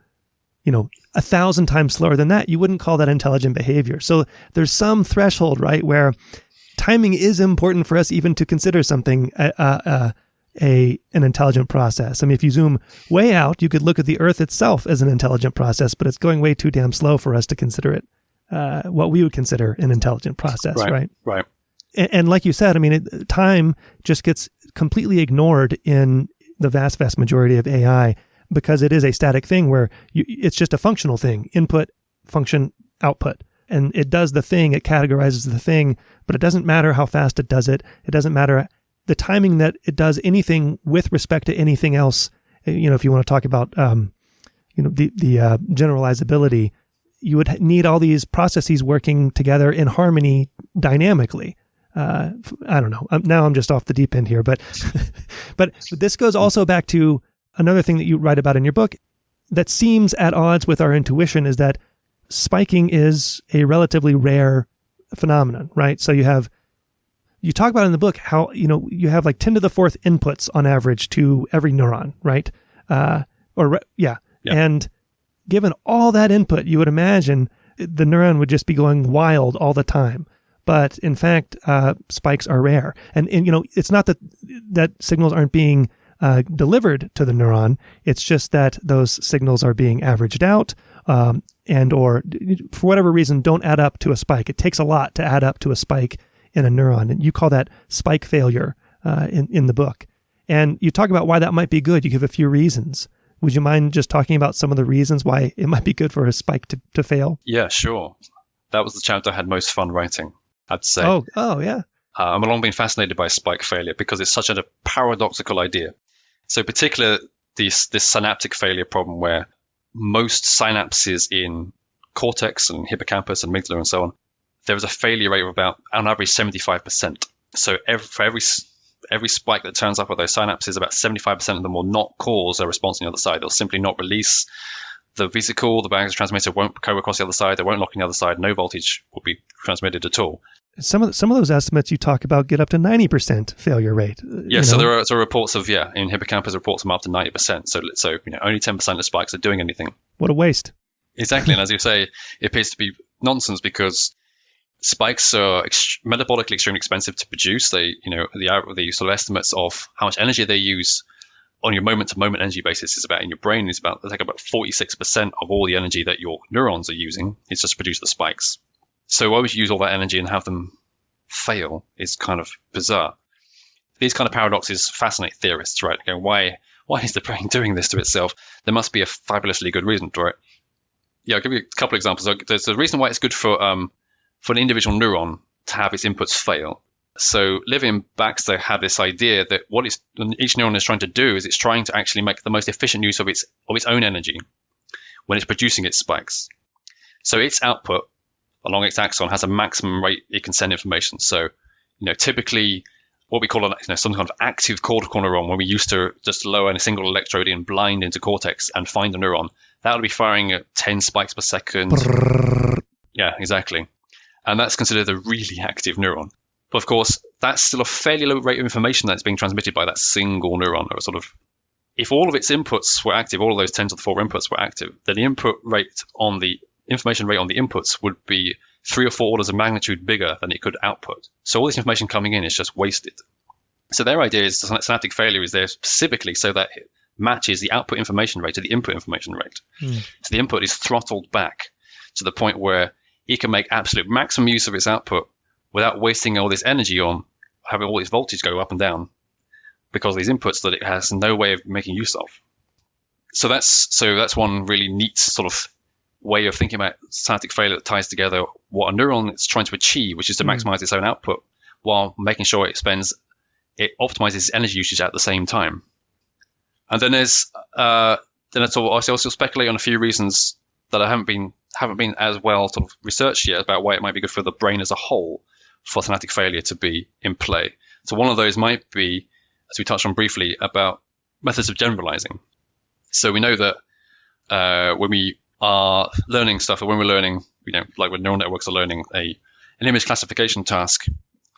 1,000 times slower than that, you wouldn't call that intelligent behavior. So there's some threshold, right, where timing is important for us even to consider something an intelligent process. I mean, if you zoom way out, you could look at the Earth itself as an intelligent process, but it's going way too damn slow for us to consider it what we would consider an intelligent process, right?
Right.
And like you said, time just gets completely ignored in the vast majority of AI because it is a static thing where it's just a functional thing, input, function, output. And it does the thing, it categorizes the thing, but it doesn't matter how fast it does it. It doesn't matter the timing that it does anything with respect to anything else. If you want to talk about, the generalizability, you would need all these processes working together in harmony dynamically. I don't know. Now I'm just off the deep end here, but this goes also back to another thing that you write about in your book that seems at odds with our intuition, is that spiking is a relatively rare phenomenon, right? So you talk about in the book how, you have like 10 to the 4th inputs on average to every neuron, right? Yeah. And given all that input, you would imagine the neuron would just be going wild all the time. But in fact, spikes are rare. And it's not that signals aren't being delivered to the neuron. It's just that those signals are being averaged out and or for whatever reason don't add up to a spike. It takes a lot to add up to a spike in a neuron. And you call that spike failure in the book. And you talk about why that might be good. You give a few reasons. Would you mind just talking about some of the reasons why it might be good for a spike to fail?
Yeah, sure. That was the chapter I had most fun writing, I'd say.
Oh, yeah.
I've long been fascinated by spike failure because it's such a paradoxical idea. So particularly this synaptic failure problem where most synapses in cortex and hippocampus and amygdala and so on, there is a failure rate of about, on average, 75%. So for every spike that turns up at those synapses, about 75% of them will not cause a response on the other side. They'll simply not release the vesicle, the bags transmitter won't go across the other side, they won't lock on the other side, no voltage will be transmitted at all.
Some of those estimates you talk about get up to 90% failure rate.
Yeah, so there are reports of, in hippocampus reports them up to 90%. So only 10% of spikes are doing anything.
What a waste.
Exactly, and as you say, it appears to be nonsense because spikes are metabolically extremely expensive to produce. They, the sort of estimates of how much energy they use on your moment-to-moment energy basis is about in your brain is about 46% of all the energy that your neurons are using is just to produce the spikes. So why would you use all that energy and have them fail is kind of bizarre. These kind of paradoxes fascinate theorists, right? Going, why is the brain doing this to itself? There must be a fabulously good reason for it. Yeah, I'll give you a couple of examples. There's a reason why it's good for an individual neuron to have its inputs fail. So Livy and Baxter had this idea that each neuron is trying to do is it's trying to actually make the most efficient use of its own energy when it's producing its spikes. So its output along its axon has a maximum rate it can send information. So, typically what we call some kind of active cortical neuron, where we used to just lower a single electrode in blind into cortex and find a neuron, that would be firing at 10 spikes per second. Yeah, exactly. And that's considered a really active neuron. But of course, that's still a fairly low rate of information that's being transmitted by that single neuron. Or sort of, if all of its inputs were active, all of those 10 to the 4 inputs were active, then the information rate on the inputs would be 3 or 4 orders of magnitude bigger than it could output. So all this information coming in is just wasted. So their idea is the synaptic failure is there specifically so that it matches the output information rate to the input information rate. So the input is throttled back to the point where it can make absolute maximum use of its output without wasting all this energy on having all its voltage go up and down because of these inputs that it has no way of making use of. So that's one really neat sort of way of thinking about synaptic failure that ties together what a neuron is trying to achieve, which is to maximize its own output while making sure it optimizes its energy usage at the same time. And then I also speculate on a few reasons that haven't been as well sort of researched yet about why it might be good for the brain as a whole for synaptic failure to be in play. So one of those might be, as we touched on briefly, about methods of generalizing. So we know that when we are learning stuff, or when we're learning, like when neural networks are learning an image classification task,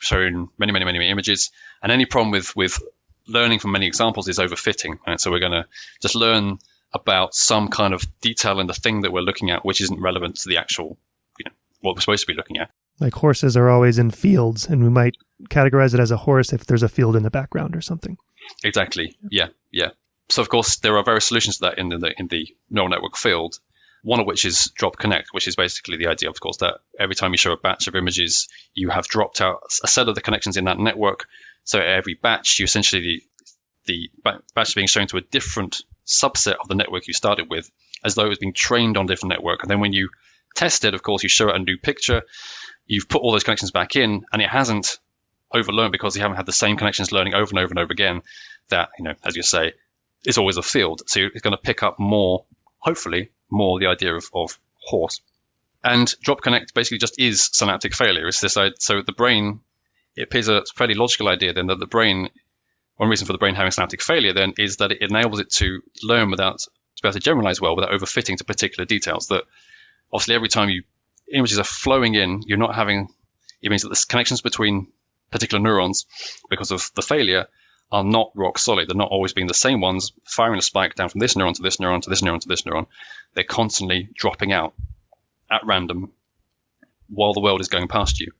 showing many, many, many images, and any problem with learning from many examples is overfitting. Right? So we're going to just learn about some kind of detail in the thing that we're looking at, which isn't relevant to the actual, what we're supposed to be looking at.
Like horses are always in fields, and we might categorize it as a horse if there's a field in the background or something.
Exactly. Yeah. So of course there are various solutions to that in the neural network field. One of which is drop connect, which is basically the idea, of course, that every time you show a batch of images, you have dropped out a set of the connections in that network. So every batch, you essentially the batch is being shown to a different subset of the network you started with, as though it was being trained on a different network. And then when you test it, of course, you show it a new picture. You've put all those connections back in, and it hasn't overlearned because you haven't had the same connections learning over and over and over again. That, as you say, is always a field. So it's going to pick up hopefully more the idea of horse. And drop connect basically just is synaptic failure. It's this, so the brain, it appears a fairly logical idea then that the brain, one reason for the brain having synaptic failure then is that it enables it to learn to be able to generalize well without overfitting to particular details. That obviously every time images are flowing in, it means that the connections between particular neurons, because of the failure, are not rock solid. They're not always being the same ones, firing a spike down from this neuron to this neuron to this neuron to this neuron. They're constantly dropping out at random while the world is going past you.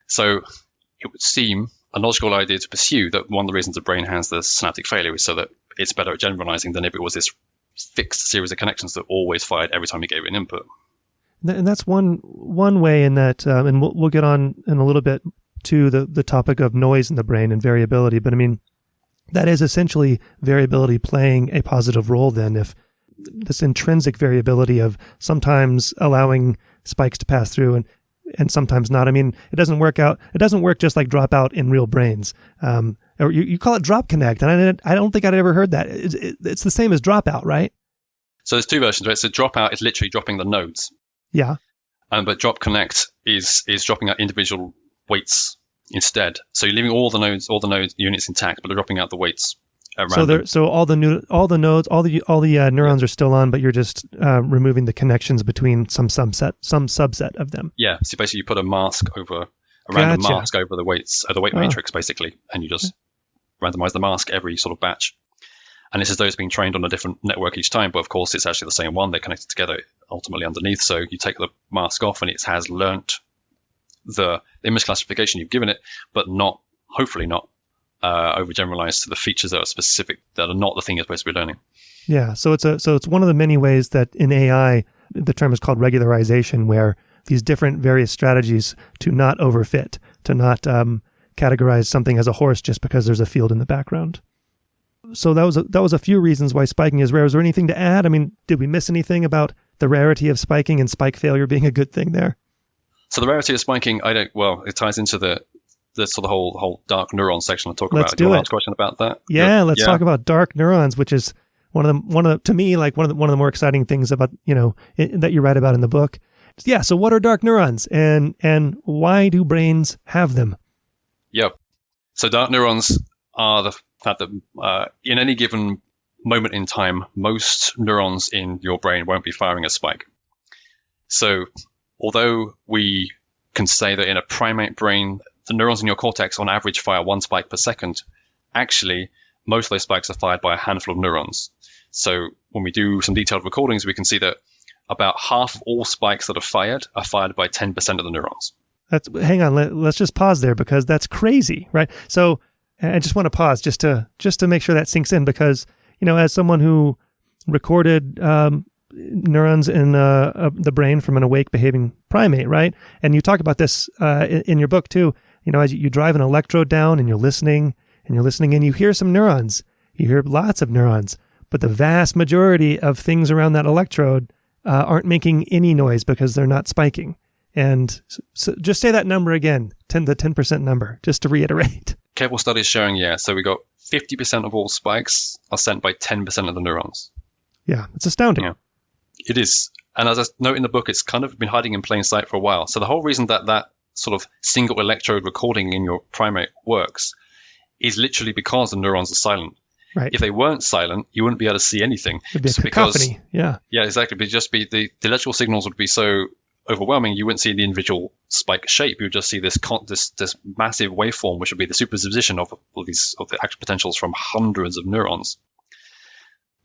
So it would seem a logical idea to pursue that one of the reasons the brain has the synaptic failure is so that it's better at generalizing than if it was this fixed series of connections that always fired every time you gave it an input.
And that's one way in that, and we'll get on in a little bit to the topic of noise in the brain and variability. But I mean, that is essentially variability playing a positive role then, if this intrinsic variability of sometimes allowing spikes to pass through and sometimes not. I mean, it doesn't work just like dropout in real brains. Or you call it drop connect, and I don't think I'd ever heard that. It's the same as dropout, right?
So there's two versions, right? So dropout is literally dropping the nodes.
Yeah.
But drop connect is dropping out individual weights instead. So you're leaving all the nodes units intact, but they're dropping out the weights at random.
So all the nodes, all the neurons are still on, but you're just removing the connections between some subset of them.
Yeah. So basically, you put a mask over a random mask over the weights, the weight matrix, basically, and you just randomize the mask every sort of batch. And this is those being trained on a different network each time, but of course it's actually the same one. They're connected together ultimately underneath. So you take the mask off and it has learnt the image classification you've given it, but hopefully not overgeneralized to the features that are specific, that are not the thing it's supposed to be learning. Yeah.
So it's one of the many ways that in AI, the term is called regularization, where these different various strategies to not overfit, to not categorize something as a horse just because there's a field in the background. So that was a few reasons why spiking is rare. Is there anything to add? I mean, did we miss anything about the rarity of spiking and spike failure being a good thing there?
So the rarity of spiking, it ties into the sort of whole dark neuron section I'll talk about.
Let's do it.
Question about that?
Yeah, let's talk about dark neurons, which is one of the to me, like one of the more exciting things about, that you write about in the book. Yeah. So what are dark neurons and why do brains have them?
Yep. So dark neurons are the fact that in any given moment in time, most neurons in your brain won't be firing a spike. So although we can say that in a primate brain, the neurons in your cortex on average fire one spike per second, actually, most of those spikes are fired by a handful of neurons. So when we do some detailed recordings, we can see that about half of all spikes that are fired by 10% of the neurons.
Hang on, let's just pause there because that's crazy, right? So I just want to pause just to make sure that sinks in because, as someone who recorded neurons in the brain from an awake behaving primate, right? And you talk about this in your book too, as you drive an electrode down and you're listening and you hear some neurons, you hear lots of neurons, but the vast majority of things around that electrode aren't making any noise because they're not spiking. And so just say that number again, the 10% number, just to reiterate.
Careful studies showing, so we got 50% of all spikes are sent by 10% of the neurons.
Yeah, it's astounding.
Yeah, it is. And as I note in the book, it's kind of been hiding in plain sight for a while. So the whole reason that sort of single electrode recording in your primate works is literally because the neurons are silent.
Right.
If they weren't silent, you wouldn't be able to see anything.
It'd be a cacophony. Yeah,
exactly. But just be the electrical signals would be so overwhelming, you wouldn't see the individual spike shape. You would just see this massive waveform, which would be the superposition of the actual potentials from hundreds of neurons.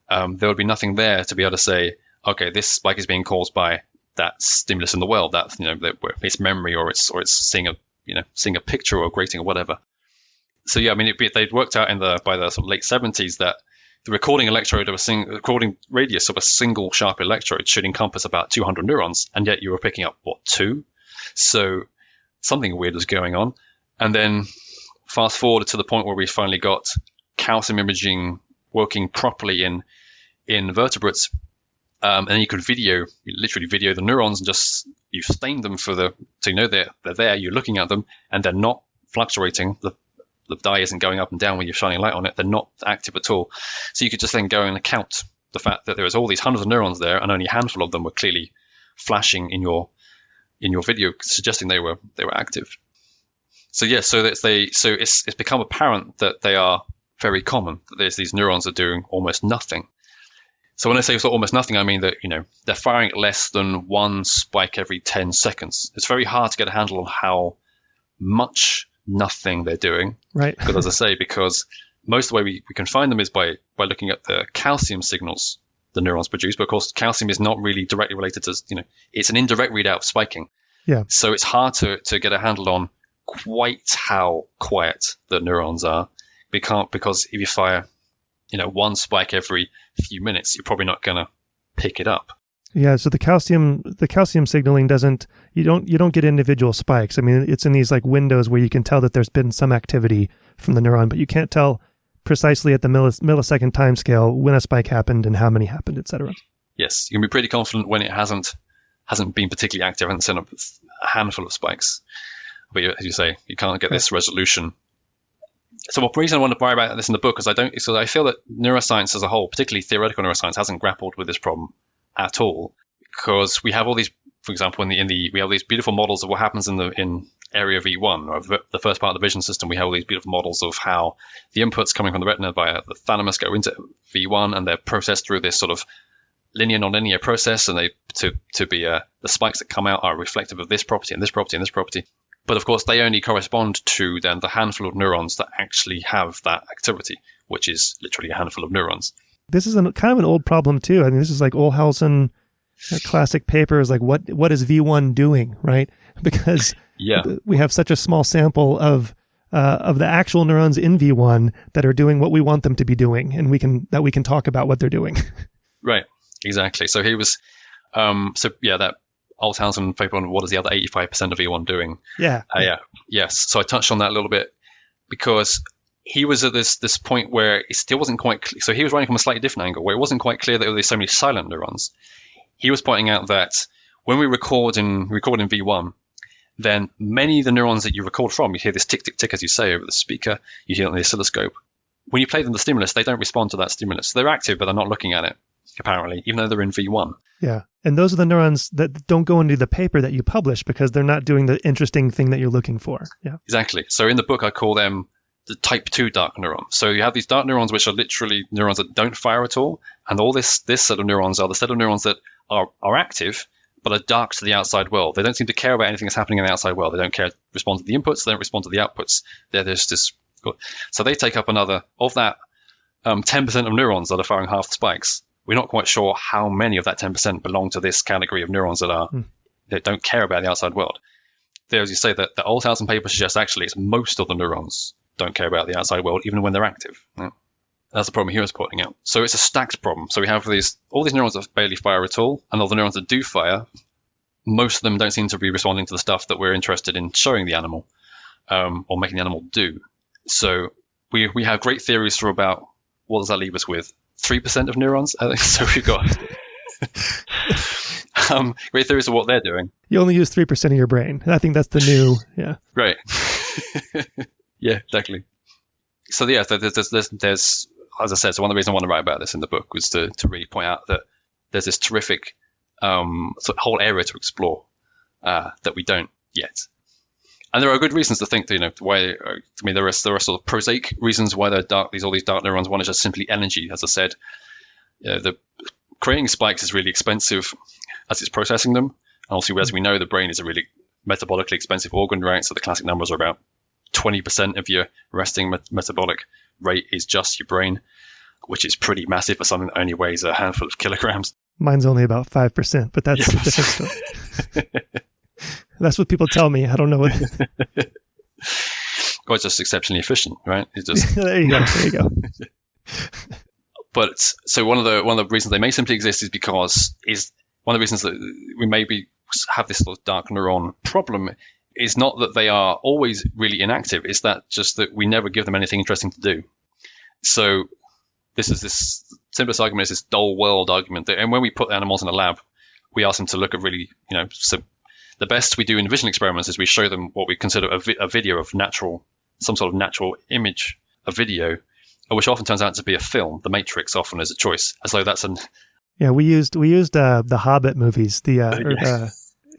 There would be nothing there to be able to say, okay, this spike is being caused by that stimulus in the world, that it's memory or it's seeing a picture or grating or whatever. So they'd worked out by the sort of late 70s that the recording radius of a single sharp electrode should encompass about 200 neurons, and yet you were picking up, 2? So something weird was going on. And then fast forward to the point where we finally got calcium imaging working properly in vertebrates, and then you could literally video the neurons and just, you've stained them so they're there, you're looking at them, and they're not fluctuating. The dye isn't going up and down when you're shining light on it. They're not active at all. So you could just then go and account the fact that there was all these hundreds of neurons there, and only a handful of them were clearly flashing in your video, suggesting they were active. So it's become apparent that they are very common. That there's these neurons that are doing almost nothing. So when I say almost nothing, I mean that they're firing less than one spike every 10 seconds. It's very hard to get a handle on how much nothing they're doing,
right?
Because most of the way we can find them is by looking at the calcium signals the neurons produce. But of course, calcium is not really directly related to, it's an indirect readout of spiking.
Yeah.
So it's hard to get a handle on quite how quiet the neurons are. Because if you fire, one spike every few minutes, you're probably not going to pick it up.
Yeah, so the calcium signaling you don't get individual spikes. I mean, it's in these like windows where you can tell that there's been some activity from the neuron, but you can't tell precisely at the millisecond time scale when a spike happened and how many happened, etc.
Yes, you can be pretty confident when it hasn't been particularly active and sent up a handful of spikes. But as you say, you can't get this resolution. So the reason I want to worry about this in the book is I feel that neuroscience as a whole, particularly theoretical neuroscience, hasn't grappled with this problem at all, because we have all these, for example, we have these beautiful models of what happens in area V1, or the first part of the vision system. We have all these beautiful models of how the inputs coming from the retina via the thalamus go into V1, and they're processed through this sort of linear nonlinear process, and the spikes that come out are reflective of this property and this property and this property. But of course, they only correspond to then the handful of neurons that actually have that activity, which is literally a handful of neurons.
This is kind of an old problem too. I mean, this is like Olhausen classic papers, like what is V1 doing, right? Because we have such a small sample of the actual neurons in V1 that are doing what we want them to be doing, and we can talk about what they're doing.
Right, exactly. So he was, that Olshausen paper on what is the other 85% of V1 doing? Yes. So I touched on that a little bit because he was at this point where it still wasn't quite clear. So he was running from a slightly different angle where it wasn't quite clear that there were so many silent neurons. He was pointing out that when we record in V1, then many of the neurons that you record from, you hear this tick, tick, tick, as you say, over the speaker, you hear it on the oscilloscope. When you play them the stimulus, they don't respond to that stimulus. They're active, but they're not looking at it, apparently, even though they're in V1.
Yeah. And those are the neurons that don't go into the paper that you publish because they're not doing the interesting thing that you're looking for. Yeah.
Exactly. So in the book, I call them the type 2 dark neuron. So you have these dark neurons, which are literally neurons that don't fire at all. And all this set of neurons are the set of neurons that are active, but are dark to the outside world. They don't seem to care about anything that's happening in the outside world. They don't respond to the inputs. They don't respond to the outputs. So they take up another, of that 10% of neurons that are firing half the spikes. We're not quite sure how many of that 10% belong to this category of neurons that don't care about the outside world. There, as you say, that the Olshausen paper suggests actually it's most of the neurons don't care about the outside world, even when they're active. Yeah. That's the problem he was pointing out. So it's a stacked problem. So we have all these neurons that barely fire at all, and all the neurons that do fire, most of them don't seem to be responding to the stuff that we're interested in showing the animal or making the animal do. So we have great theories for about, what does that leave us with? 3% of neurons, I think. So we've got great theories of what they're doing.
You only use 3% of your brain. I think that's the new,
Right. Yeah, exactly. So there's as I said, so one of the reasons I want to write about this in the book was to really point out that there's this terrific sort of whole area to explore that we don't yet. And there are good reasons to think that, why. I mean, there are sort of prosaic reasons why they're dark. All these dark neurons. One is just simply energy, as I said. The creating spikes is really expensive as it's processing them. And also, as we know, the brain is a really metabolically expensive organ, right? So the classic numbers are about 20% of your resting metabolic rate is just your brain, which is pretty massive for something that only weighs a handful of kilograms.
Mine's only about 5%, but that's a different story. That's what people tell me. I don't know what.
Well, it's just exceptionally efficient, right? It's just
There you go.
But so one of the reasons they may simply exist is because one of the reasons that we maybe have this sort of dark neuron problem is not that they are always really inactive. It's that just that we never give them anything interesting to do. So this simplest argument is this dull world argument. And when we put animals in a lab, we ask them to look at really, so the best we do in vision experiments is we show them what we consider a video of some sort of natural image, a video, which often turns out to be a film. The Matrix often is a choice, as though that's
Yeah, we used the Hobbit movies, the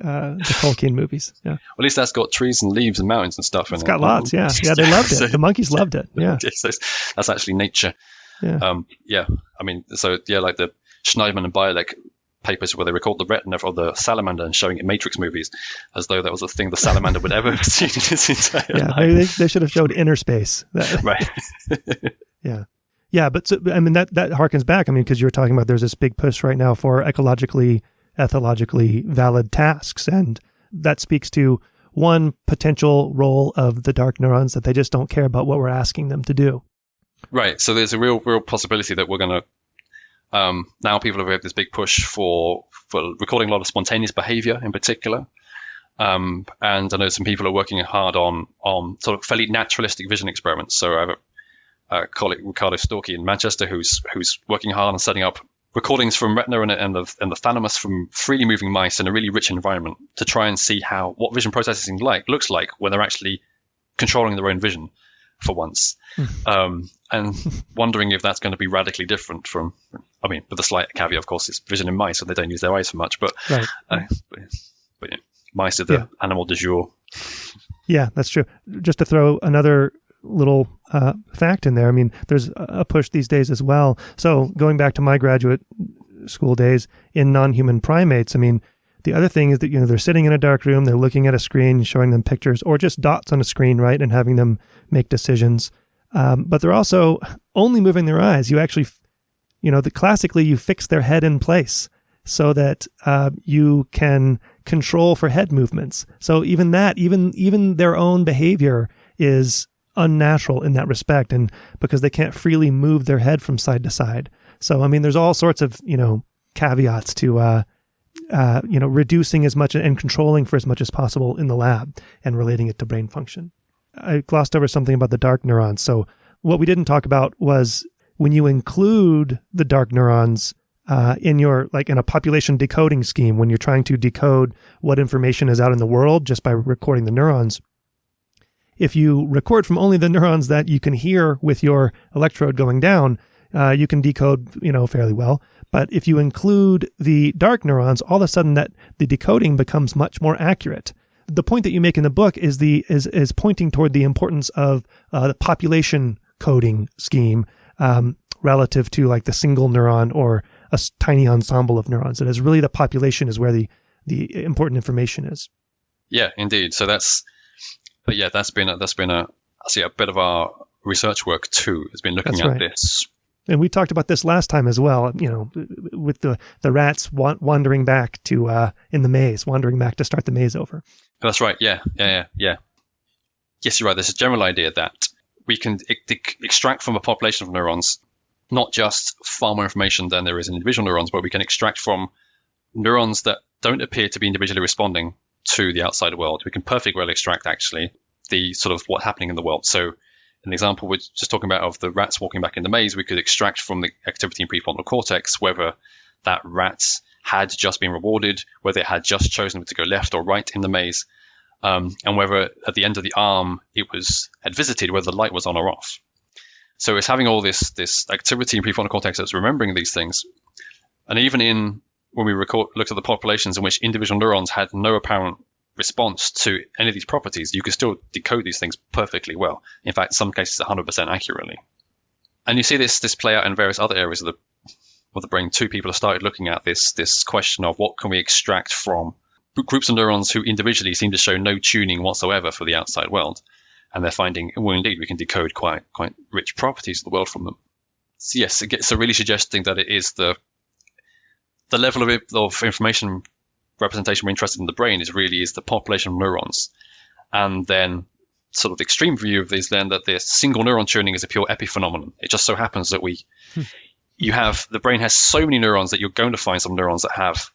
Tolkien movies. Yeah.
Well, at least that's got trees and leaves and mountains and stuff.
It's got lots. Yeah, they loved it. The monkeys loved it. Yeah,
that's actually nature.
Yeah.
I mean, like the Schneidman and Bialek papers where they record the retina of the salamander and showing it Matrix movies, as though that was a thing the salamander would ever have seen in its entire life.
Maybe they should have showed inner space.
Right.
Yeah, but so, I mean that harkens back. I mean, because you're talking about there's this big push right now for ecologically, ethologically valid tasks, and that speaks to one potential role of the dark neurons, that they just don't care about what we're asking them to do.
Right. So there's a real possibility that we're going to now people have this big push for recording a lot of spontaneous behavior in particular. And I know some people are working hard on sort of fairly naturalistic vision experiments. So colleague Ricardo Storchi in Manchester, who's working hard on setting up recordings from retina and the thalamus from freely moving mice in a really rich environment to try and see what vision processing looks like when they're actually controlling their own vision for once, and wondering if that's going to be radically different from, I mean, with a slight caveat, of course, it's vision in mice, so they don't use their eyes for much, but
right.
But yeah, mice are the animal du jour.
Yeah, that's true. Just to throw another little fact in there, I mean, there's a push these days as well. So going back to my graduate school days in non-human primates, I mean, the other thing is that, they're sitting in a dark room, they're looking at a screen, showing them pictures, or just dots on a screen, right, and having them make decisions. But they're also only moving their eyes. You actually, classically, you fix their head in place so that you can control for head movements. So even that, even their own behavior is unnatural in that respect, and because they can't freely move their head from side to side. So, I mean, there's all sorts of, caveats to, reducing as much and controlling for as much as possible in the lab and relating it to brain function. I glossed over something about the dark neurons. So what we didn't talk about was when you include the dark neurons in a population decoding scheme, when you're trying to decode what information is out in the world just by recording the neurons. If you record from only the neurons that you can hear with your electrode going down, you can decode, fairly well. But if you include the dark neurons, all of a sudden that the decoding becomes much more accurate. The point that you make in the book is pointing toward the importance of the population coding scheme relative to like the single neuron or a tiny ensemble of neurons. That is really the population is where the important information is.
Yeah, indeed. So that's been a bit of our research work too. Has been looking at this.
And we talked about this last time as well, with the rats wandering back to in the maze, wandering back to start the maze over.
That's right. Yeah. Yes, you're right. There's a general idea that we can extract from a population of neurons not just far more information than there is in individual neurons, but we can extract from neurons that don't appear to be individually responding to the outside world. We can perfectly well extract actually the sort of what's happening in the world. So an example we're just talking about of the rats walking back in the maze, we could extract from the activity in prefrontal cortex whether that rat had just been rewarded, whether it had just chosen to go left or right in the maze, and whether at the end of the arm it had visited, whether the light was on or off. So it's having all this activity in prefrontal cortex that's remembering these things. And even when we looked at the populations in which individual neurons had no apparent response to any of these properties, you could still decode these things perfectly well. In fact, in some cases 100% accurately. And you see this play out in various other areas of the brain too. People have started looking at this question of what can we extract from groups of neurons who individually seem to show no tuning whatsoever for the outside world. And they're finding, well, indeed, we can decode quite rich properties of the world from them. So yes, so really suggesting that it is the level of information representation we're interested in the brain is the population of neurons. And then sort of the extreme view of this then that the single neuron tuning is a pure epiphenomenon. It just so happens that the brain has so many neurons that you're going to find some neurons that have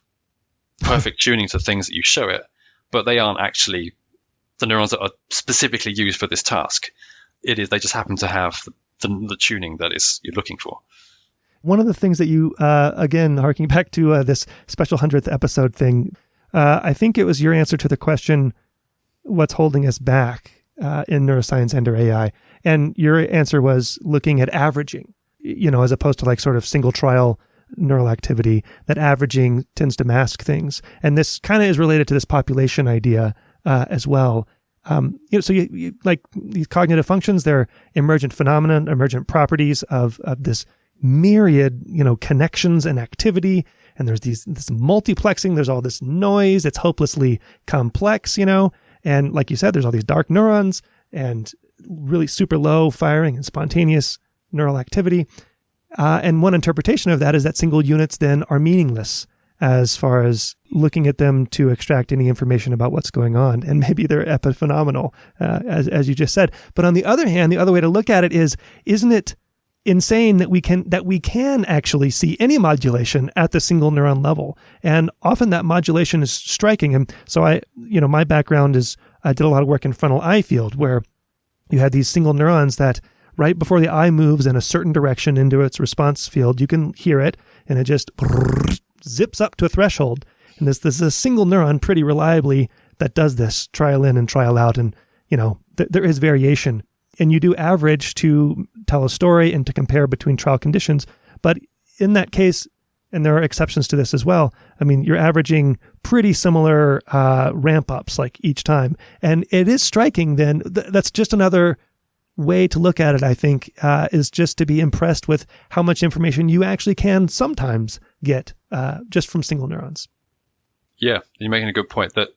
perfect tuning to things that you show it, but they aren't actually the neurons that are specifically used for this task. They just happen to have the tuning that is you're looking for.
One of the things that you, again, harking back to this special 100th episode thing, I think it was your answer to the question, what's holding us back in neuroscience and/or AI? And your answer was looking at averaging, as opposed to like sort of single trial neural activity, that averaging tends to mask things. And this kind of is related to this population idea as well. So you like these cognitive functions, they're emergent phenomena, emergent properties of this myriad, connections and activity. And there's this multiplexing, there's all this noise, it's hopelessly complex, and like you said, there's all these dark neurons and really super low firing and spontaneous neural activity. And one interpretation of that is that single units then are meaningless as far as looking at them to extract any information about what's going on. And maybe they're epiphenomenal, as you just said. But on the other hand, the other way to look at it is, isn't it insane that we can actually see any modulation at the single neuron level? And often that modulation is striking. And so my background is I did a lot of work in frontal eye field where you had these single neurons that right before the eye moves in a certain direction into its response field, you can hear it, and it just zips up to a threshold. And this is a single neuron pretty reliably that does this trial in and trial out. And, there is variation. And you do average to tell a story and to compare between trial conditions. But in that case, and there are exceptions to this as well, you're averaging pretty similar ramp ups like each time. And it is striking then, that's just another way to look at it, I think, is just to be impressed with how much information you actually can sometimes get just from single neurons.
Yeah, you're making a good point that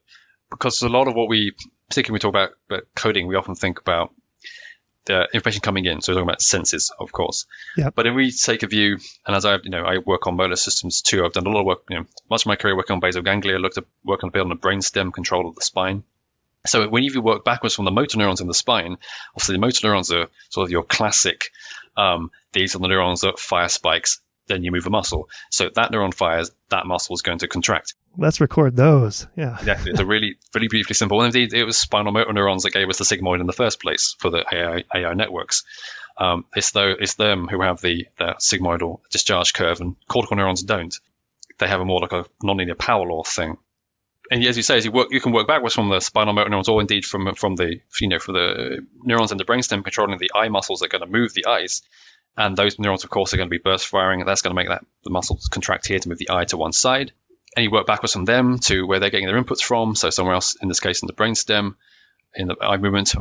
because a lot of what particularly when we talk about coding, we often think about the information coming in. So we're talking about senses, of course.
Yeah.
But if we take a view, and as I work on motor systems too, I've done a lot of work, much of my career working on basal ganglia, work on building a brainstem control of the spine. So when you work backwards from the motor neurons in the spine, obviously the motor neurons are sort of your classic, these are the neurons that fire spikes, then you move a muscle. So if that neuron fires, that muscle is going to contract.
Let's record those. Yeah.
Exactly. It's a really, really beautifully simple. And indeed, it was spinal motor neurons that gave us the sigmoid in the first place for the AI networks. It's them who have the sigmoidal discharge curve, and cortical neurons don't. They have a more like a nonlinear power law thing. And as you say, you can work backwards from the spinal motor neurons, or indeed from the neurons in the brainstem controlling the eye muscles that are going to move the eyes. And those neurons, of course, are going to be burst firing, and that's going to make the muscles contract here to move the eye to one side. And you work backwards from them to where they're getting their inputs from. So somewhere else, in this case, in the brainstem, in the eye movement,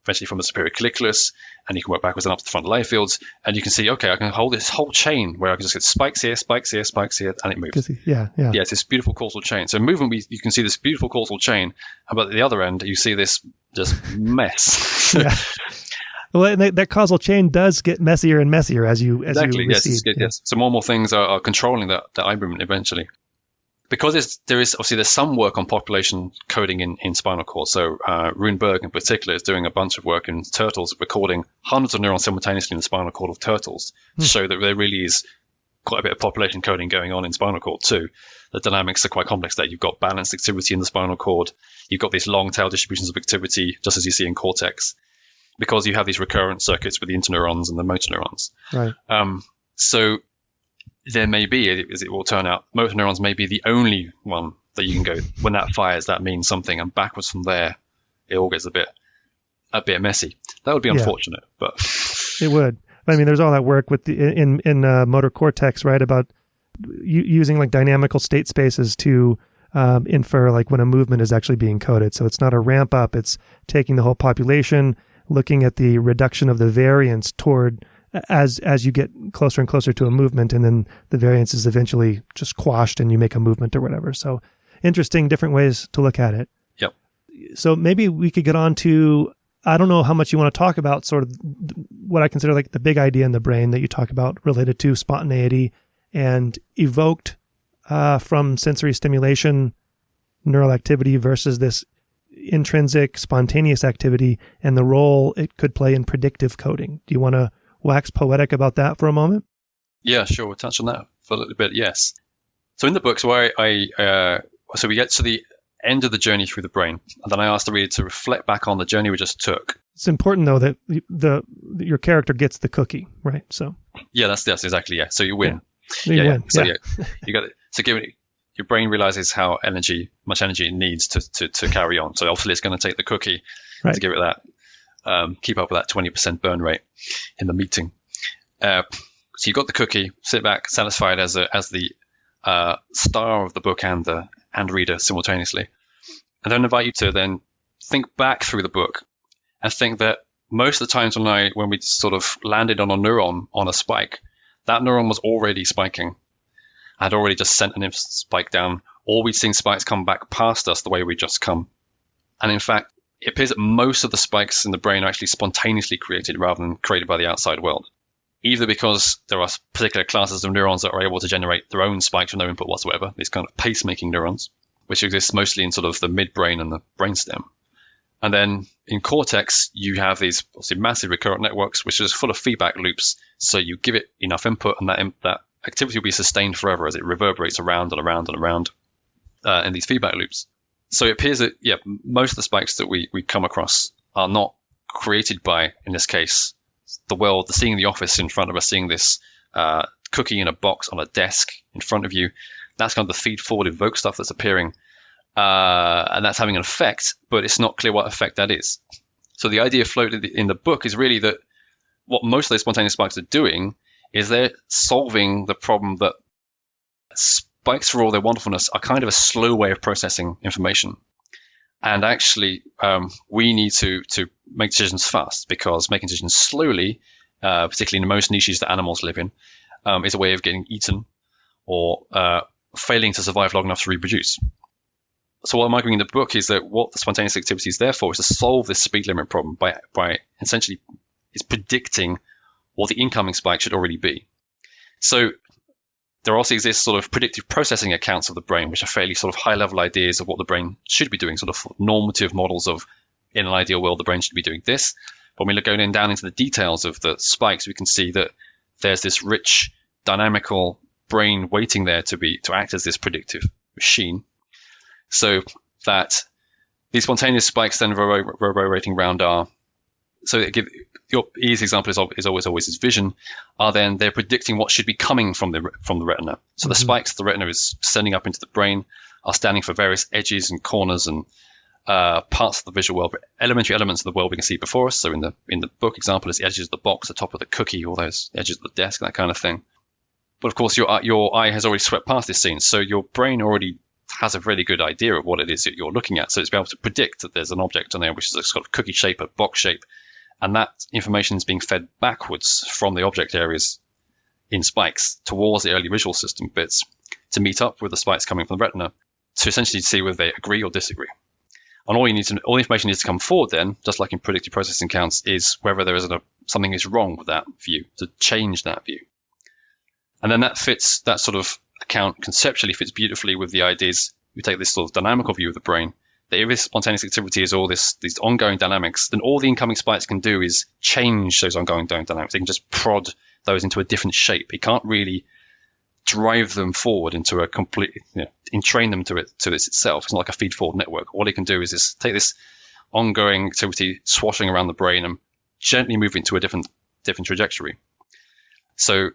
eventually from the superior colliculus, and you can work backwards and up to the frontal eye fields, and you can see, okay, I can hold this whole chain where I can just get spikes here, spikes here, spikes here, and it moves.
Yeah,
it's this beautiful causal chain. So movement, you can see this beautiful causal chain, but at the other end, you see this just mess.
Yeah. Well, and that causal chain does get messier and messier as you recede.
Yes. So more and more things are controlling the eye movement eventually. Because there's some work on population coding in spinal cord. So Rune Berg in particular is doing a bunch of work in turtles, recording hundreds of neurons simultaneously in the spinal cord of turtles to show that there really is quite a bit of population coding going on in spinal cord too. The dynamics are quite complex there. You've got balanced activity in the spinal cord. You've got these long tail distributions of activity, just as you see in cortex, because you have these recurrent circuits with the interneurons and the motor neurons.
Right.
So there may be, as it will turn out, motor neurons may be the only one that you can go, when that fires, that means something, and backwards from there, it all gets a bit messy. That would be unfortunate, but
it would. There's all that work with in motor cortex, right, about using like dynamical state spaces to infer like when a movement is actually being coded. So it's not a ramp up; it's taking the whole population, looking at the reduction of the variance toward as you get closer and closer to a movement, and then the variance is eventually just quashed and you make a movement or whatever. So interesting, different ways to look at it.
Yep.
So maybe we could get on to, I don't know how much you want to talk about sort of what I consider like the big idea in the brain that you talk about related to spontaneity and evoked from sensory stimulation neural activity versus this intrinsic spontaneous activity and the role it could play in predictive coding. Do you want to wax poetic about that for a moment?
Yeah, sure. We'll touch on that for a little bit. Yes. So in the book, so we get to the end of the journey through the brain, and then I asked the reader to reflect back on the journey we just took. It's
important though that your character gets the cookie, right? So
yeah, that's exactly. Yeah. So you win.
Yeah. You win.
So you got it. So given your brain realizes how much energy it needs to carry on. So obviously it's going to take the cookie to give it that. Keep up with that 20% burn rate in the meeting. So you got the cookie, sit back, satisfied as the star of the book and reader simultaneously. And then invite you to then think back through the book and think that most of the times when we sort of landed on a neuron on a spike, that neuron was already spiking. I had already just sent an spike down, or we'd seen spikes come back past us the way we just come. And in fact, it appears that most of the spikes in the brain are actually spontaneously created rather than created by the outside world, either because there are particular classes of neurons that are able to generate their own spikes with no input whatsoever, these kind of pacemaking neurons, which exist mostly in sort of the midbrain and the brainstem. And then in cortex, you have these obviously massive recurrent networks, which is full of feedback loops. So you give it enough input, and that activity will be sustained forever as it reverberates around and around and around in these feedback loops. So it appears that, most of the spikes that we come across are not created by, in this case, the world, seeing the office in front of us, seeing this cookie in a box on a desk in front of you. That's kind of the feed forward evoke stuff that's appearing. And that's having an effect, but it's not clear what effect that is. So the idea floated in the book is really that what most of those spontaneous spikes are doing is they're solving the problem that spikes, for all their wonderfulness, are kind of a slow way of processing information. And actually, we need to make decisions fast, because making decisions slowly, particularly in most niches that animals live in, is a way of getting eaten or failing to survive long enough to reproduce. So what I'm arguing in the book is that what the spontaneous activity is there for is to solve this speed limit problem by essentially is predicting what the incoming spike should already be. So there also exists sort of predictive processing accounts of the brain, which are fairly sort of high-level ideas of what the brain should be doing, sort of normative models of, in an ideal world, the brain should be doing this. But when we go down into the details of the spikes, we can see that there's this rich, dynamical brain waiting there to act as this predictive machine. So that these spontaneous spikes then reverberating around your easy example is always vision, they're predicting what should be coming from the retina. So the spikes the retina is sending up into the brain are standing for various edges and corners and parts of the visual world, elementary elements of the world we can see before us. So in the book example is the edges of the box, the top of the cookie, all those edges of the desk, that kind of thing. But of course your eye has already swept past this scene, so your brain already has a really good idea of what it is that you're looking at. So it's able to predict that there's an object on there which is a sort of cookie shape, a box shape, and that information is being fed backwards from the object areas in spikes towards the early visual system bits to meet up with the spikes coming from the retina to essentially see whether they agree or disagree. And all the information needs to come forward then, just like in predictive processing counts, is whether there is something is wrong with that view, to change that view. And then that sort of account conceptually fits beautifully with the ideas. We take this sort of dynamical view of the brain, that if this spontaneous activity is all these ongoing dynamics, then all the incoming spikes can do is change those ongoing dynamics. They can just prod those into a different shape. It can't really drive them forward into a complete, entrain them to this itself. It's not like a feed-forward network. All it can do is take this ongoing activity swashing around the brain and gently move it into a different trajectory. So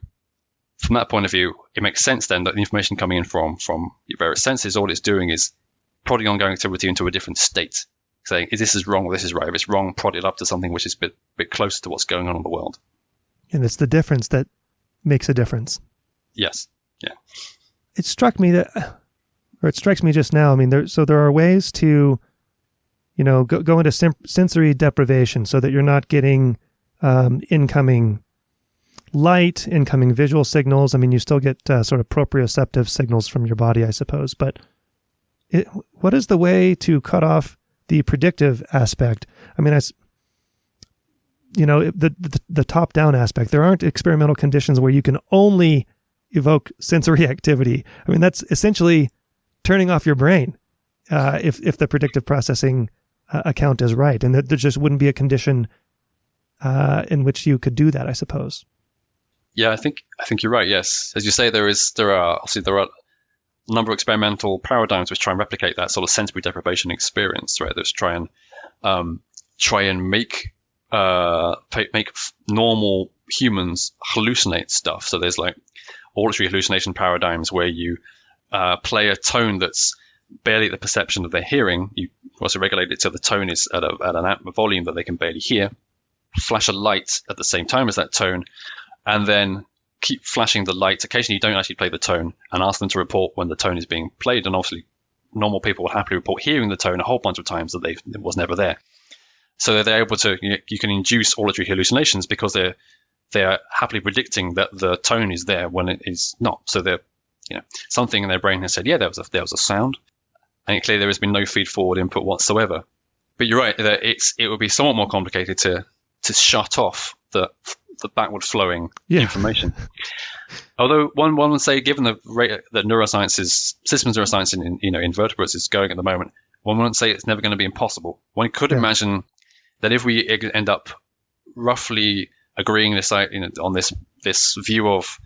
from that point of view, it makes sense then that the information coming in from your various senses, all it's doing is prodding ongoing activity into a different state, saying, is this is wrong or this is right? If it's wrong, prod it up to something which is a bit closer to what's going on in the world.
And it's the difference that makes a difference.
Yes. Yeah.
It struck me it strikes me just now. I mean, there are ways to, go into sensory deprivation so that you're not getting incoming light, incoming visual signals. I mean, you still get sort of proprioceptive signals from your body, I suppose. But what is the way to cut off the predictive aspect? I mean, the top-down aspect. There aren't experimental conditions where you can only evoke sensory activity. I mean, that's essentially turning off your brain if the predictive processing account is right, and there just wouldn't be a condition in which you could do that, I suppose.
Yeah, I think you're right. Yes, as you say, there are a number of experimental paradigms which try and replicate that sort of sensory deprivation experience, right? That try and make normal humans hallucinate stuff. So there's like auditory hallucination paradigms where you play a tone that's barely the perception of their hearing. You also regulate it so the tone is at a volume that they can barely hear. Flash a light at the same time as that tone, and then keep flashing the light. Occasionally you don't actually play the tone and ask them to report when the tone is being played. And obviously normal people will happily report hearing the tone a whole bunch of times that it was never there. So they're able to, you can induce auditory hallucinations because they're happily predicting that the tone is there when it is not. So they're, something in their brain has said, yeah, there was a sound. And clearly there has been no feed forward input whatsoever. But you're right that it would be somewhat more complicated to shut off the backward flowing information. Although one would say, given the rate that systems neuroscience in invertebrates is going at the moment, one wouldn't say it's never going to be impossible. One could imagine that if we end up roughly agreeing on this view of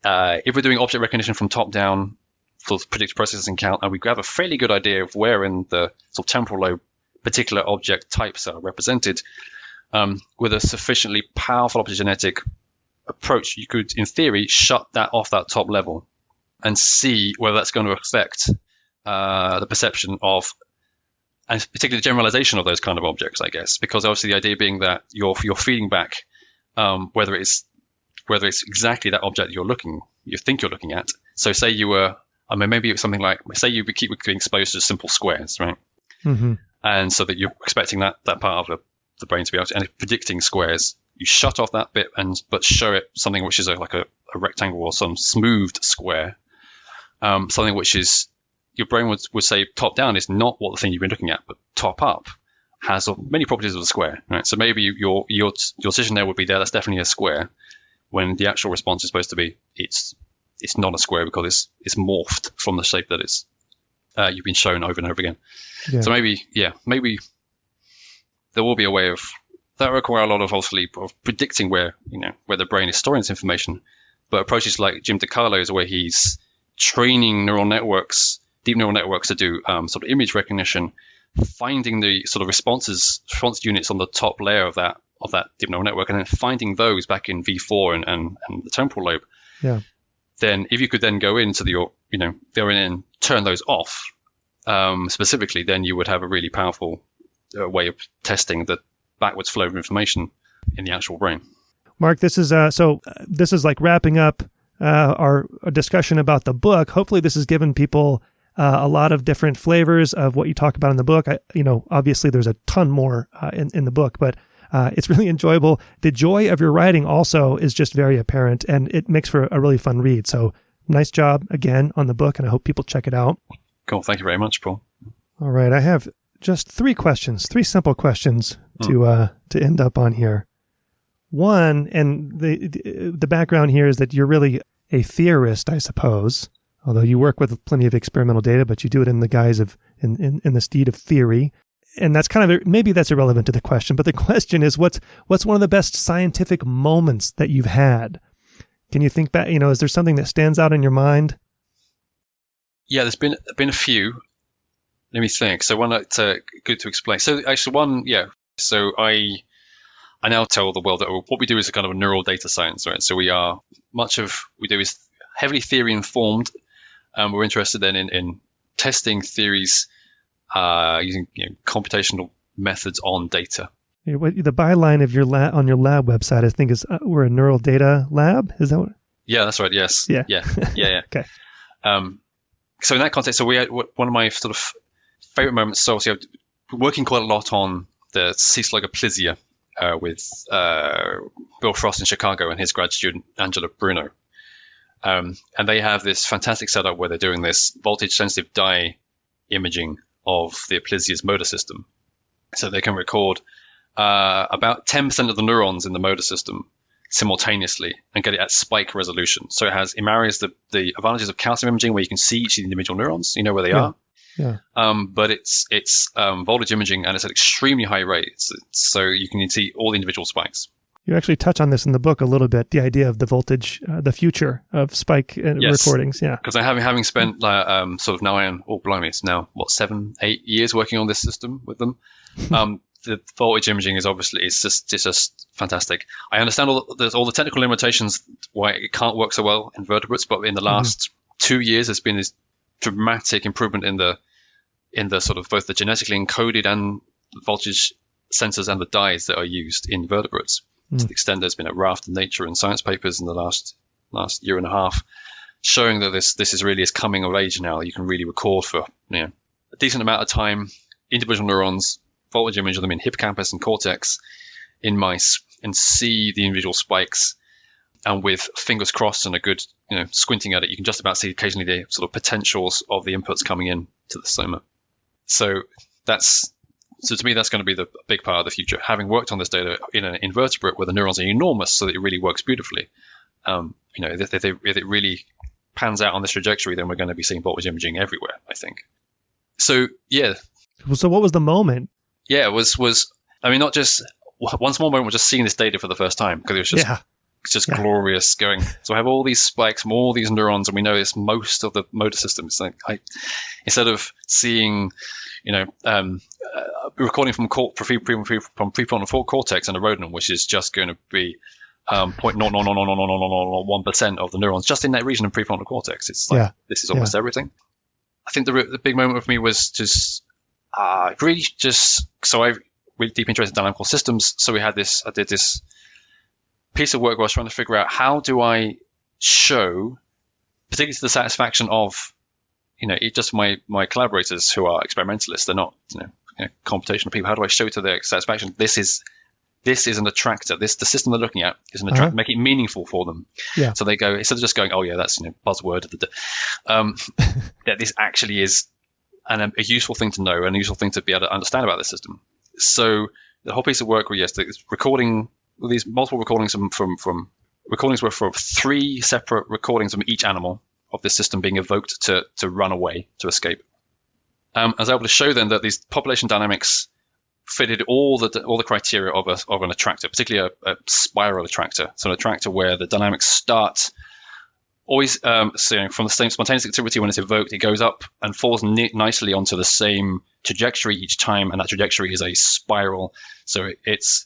if we're doing object recognition from top down for predictive processing count, and we have a fairly good idea of where in the sort of temporal lobe particular object types are represented, with a sufficiently powerful optogenetic approach, you could, in theory, shut that off that top level and see whether that's going to affect the perception of, and particularly the generalization of those kind of objects, I guess, because obviously the idea being that you're feeding back whether it's exactly that object you think you're looking at. So say you were, I mean, maybe it's something like, say you keep being exposed to simple squares, right?
Mm-hmm.
And so that you're expecting that part of the brain to be able to, and predicting squares, you shut off that bit but show it something which is like a rectangle or some smoothed square, something which is, your brain would say top down is not what the thing you've been looking at, but top up has many properties of a square, right? So maybe your decision there would be that's definitely a square, when the actual response is supposed to be it's not a square because it's morphed from the shape that it's you've been shown over and over again. Yeah. So maybe there will be a way of that require a lot of obviously of predicting where the brain is storing this information, but approaches like Jim DiCarlo's, where he's training deep neural networks to do sort of image recognition, finding the sort of response units on the top layer of that deep neural network, and then finding those back in V4 and the temporal lobe.
Yeah.
Then if you could then go into go in and turn those off specifically, then you would have a really powerful way of testing the backwards flow of information in the actual brain.
Mark, this is this is like wrapping up our discussion about the book. Hopefully this has given people a lot of different flavors of what you talk about in the book. Obviously there's a ton more in the book, but it's really enjoyable. The joy of your writing also is just very apparent, and it makes for a really fun read. So nice job again on the book, and I hope people check it out.
Cool. Thank you very much, Paul.
All right. I have just three simple questions to end up on here. One, and the background here is that you're really a theorist, I suppose, although you work with plenty of experimental data, but you do it in the guise of, in the steed of theory. And that's kind of, maybe that's irrelevant to the question, but the question is, what's one of the best scientific moments that you've had? Can you think back, is there something that stands out in your mind?
Yeah, there's been a few. Let me think. So one that's good to explain. So actually one, yeah. So I now tell the world that what we do is a kind of a neural data science, right? So we do is heavily theory informed. We're interested then in testing theories using computational methods on data.
The byline of your on your lab website, I think, is we're a neural data lab. Is that what?
Yeah, that's right. Yes.
Yeah.
Yeah.
Okay.
So in that context, so we had one of my sort of favorite moments. So obviously, I'm working quite a lot on the sea slug aplysia with Bill Frost in Chicago and his grad student Angela Bruno. And they have this fantastic setup where they're doing this voltage-sensitive dye imaging of the aplysia's motor system. So they can record about 10% of the neurons in the motor system simultaneously and get it at spike resolution. So it marries the advantages of calcium imaging, where you can see each of the individual neurons, where they are.
Yeah.
But it's voltage imaging, and it's at extremely high rates, so you can see all the individual spikes.
You actually touch on this in the book a little bit, the idea of the voltage, the future of spike recordings. Yeah.
Because having spent sort of it's now 7-8 years working on this system with them. The voltage imaging is obviously it's just fantastic. I understand all the technical limitations why it can't work so well in vertebrates, but in the last 2 years, there's been this dramatic improvement in the sort of both the genetically encoded and voltage sensors and the dyes that are used in vertebrates. To the extent there's been a raft of Nature and Science papers in the last year and a half showing that this is coming of age now. You can really record for a decent amount of time individual neurons, voltage image of them in hippocampus and cortex in mice, and see the individual spikes. And with fingers crossed and a good squinting at it, you can just about see occasionally the sort of potentials of the inputs coming in to the soma. So to me, that's going to be the big part of the future. Having worked on this data in an invertebrate where the neurons are enormous, so that it really works beautifully. If it really pans out on this trajectory, then we're going to be seeing voltage imaging everywhere, I think. So yeah.
So what was the moment?
Yeah, it was. I mean, not just one small moment was just seeing this data for the first time, because it was just It's just glorious going. So I have all these spikes from all these neurons, and we know it's most of the motor system. It's like instead of seeing, recording from prefrontal cortex in a rodent, which is just going to be 0.00001% of the neurons just in that region of prefrontal cortex. It's like this is almost everything. I think the big moment for me was just really just so I really deep interested in dynamical systems. So I did this piece of work where I was trying to figure out how do I show, particularly to the satisfaction of, just my collaborators who are experimentalists, they're not, computational people. How do I show to their satisfaction this is an attractor. The system they're looking at is an attractor, make it meaningful for them. Yeah. So they go, instead of just going, oh yeah, that's buzzword, that this actually is a useful thing to know and a useful thing to be able to understand about the system. So the whole piece of work was recording these multiple recordings from recordings were from 3 separate recordings from each animal of this system being evoked to run away, to escape. I was able to show them that these population dynamics fitted all the criteria of an attractor, particularly a spiral attractor. So an attractor where the dynamics start always from the same spontaneous activity. When it's evoked, it goes up and falls nicely onto the same trajectory each time, and that trajectory is a spiral. So its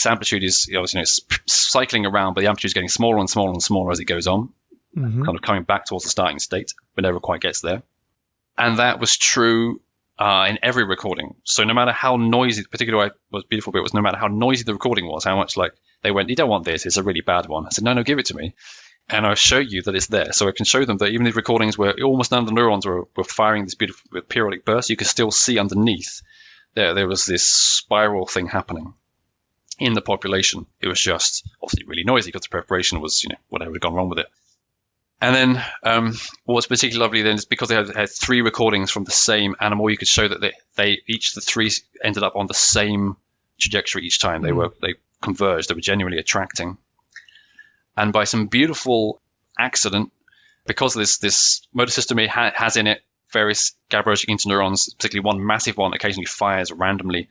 amplitude is obviously it's cycling around, but the amplitude is getting smaller and smaller and smaller as it goes on, kind of coming back towards the starting state, but never quite gets there. And that was true in every recording. So no matter how noisy, particularly what was beautiful bit was no matter how noisy the recording was, how much like they went, you don't want this, it's a really bad one. I said, no, give it to me. And I'll show you that it's there. So I can show them that even the recordings where almost none of the neurons were firing this beautiful periodic burst, you could still see underneath there was this spiral thing happening in the population. It was just obviously really noisy because the preparation was, whatever had gone wrong with it. And then what's particularly lovely then is because they had 3 recordings from the same animal, you could show that the 3 ended up on the same trajectory each time. They converged. They were genuinely attracting. And by some beautiful accident, because this motor system has in it various GABAergic interneurons, particularly one massive one occasionally fires randomly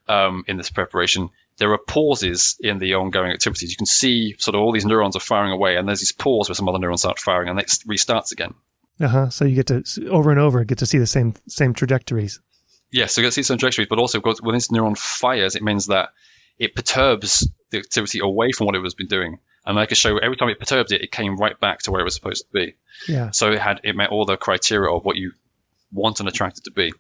in this preparation. There are pauses in the ongoing activities. You can see sort of all these neurons are firing away, and there's this pause where some other neurons start firing, and it restarts again. So you get to over and over get to see the same trajectories. Yes, so you get to see some trajectories, but also because when this neuron fires, it means that it perturbs the activity away from what it was been doing. And I could show every time it perturbed it came right back to where it was supposed to be. Yeah. So it met all the criteria of what you want an attractor to be.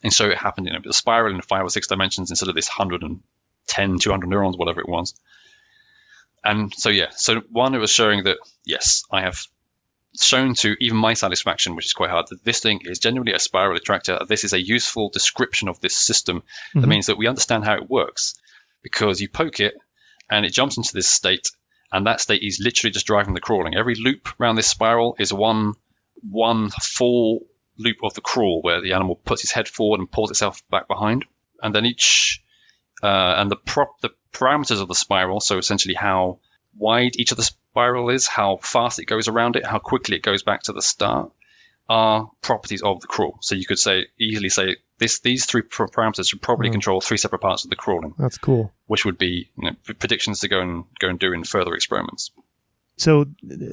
And so it happened, the spiral in 5 or 6 dimensions instead of this 110, 200 neurons, whatever it was. And so, so one, it was showing that, yes, I have shown to even my satisfaction, which is quite hard, that this thing is genuinely a spiral attractor. This is a useful description of this system. That means that we understand how it works, because you poke it and it jumps into this state, and that state is literally just driving the crawling. Every loop around this spiral is one full loop of the crawl where the animal puts its head forward and pulls itself back behind. And then and the parameters of the spiral, so essentially how wide each of the spiral is, how fast it goes around it, how quickly it goes back to the start, are properties of the crawl. So you could easily say these 3 parameters should probably control 3 separate parts of the crawling. That's cool. Which would be predictions to go and do in further experiments. So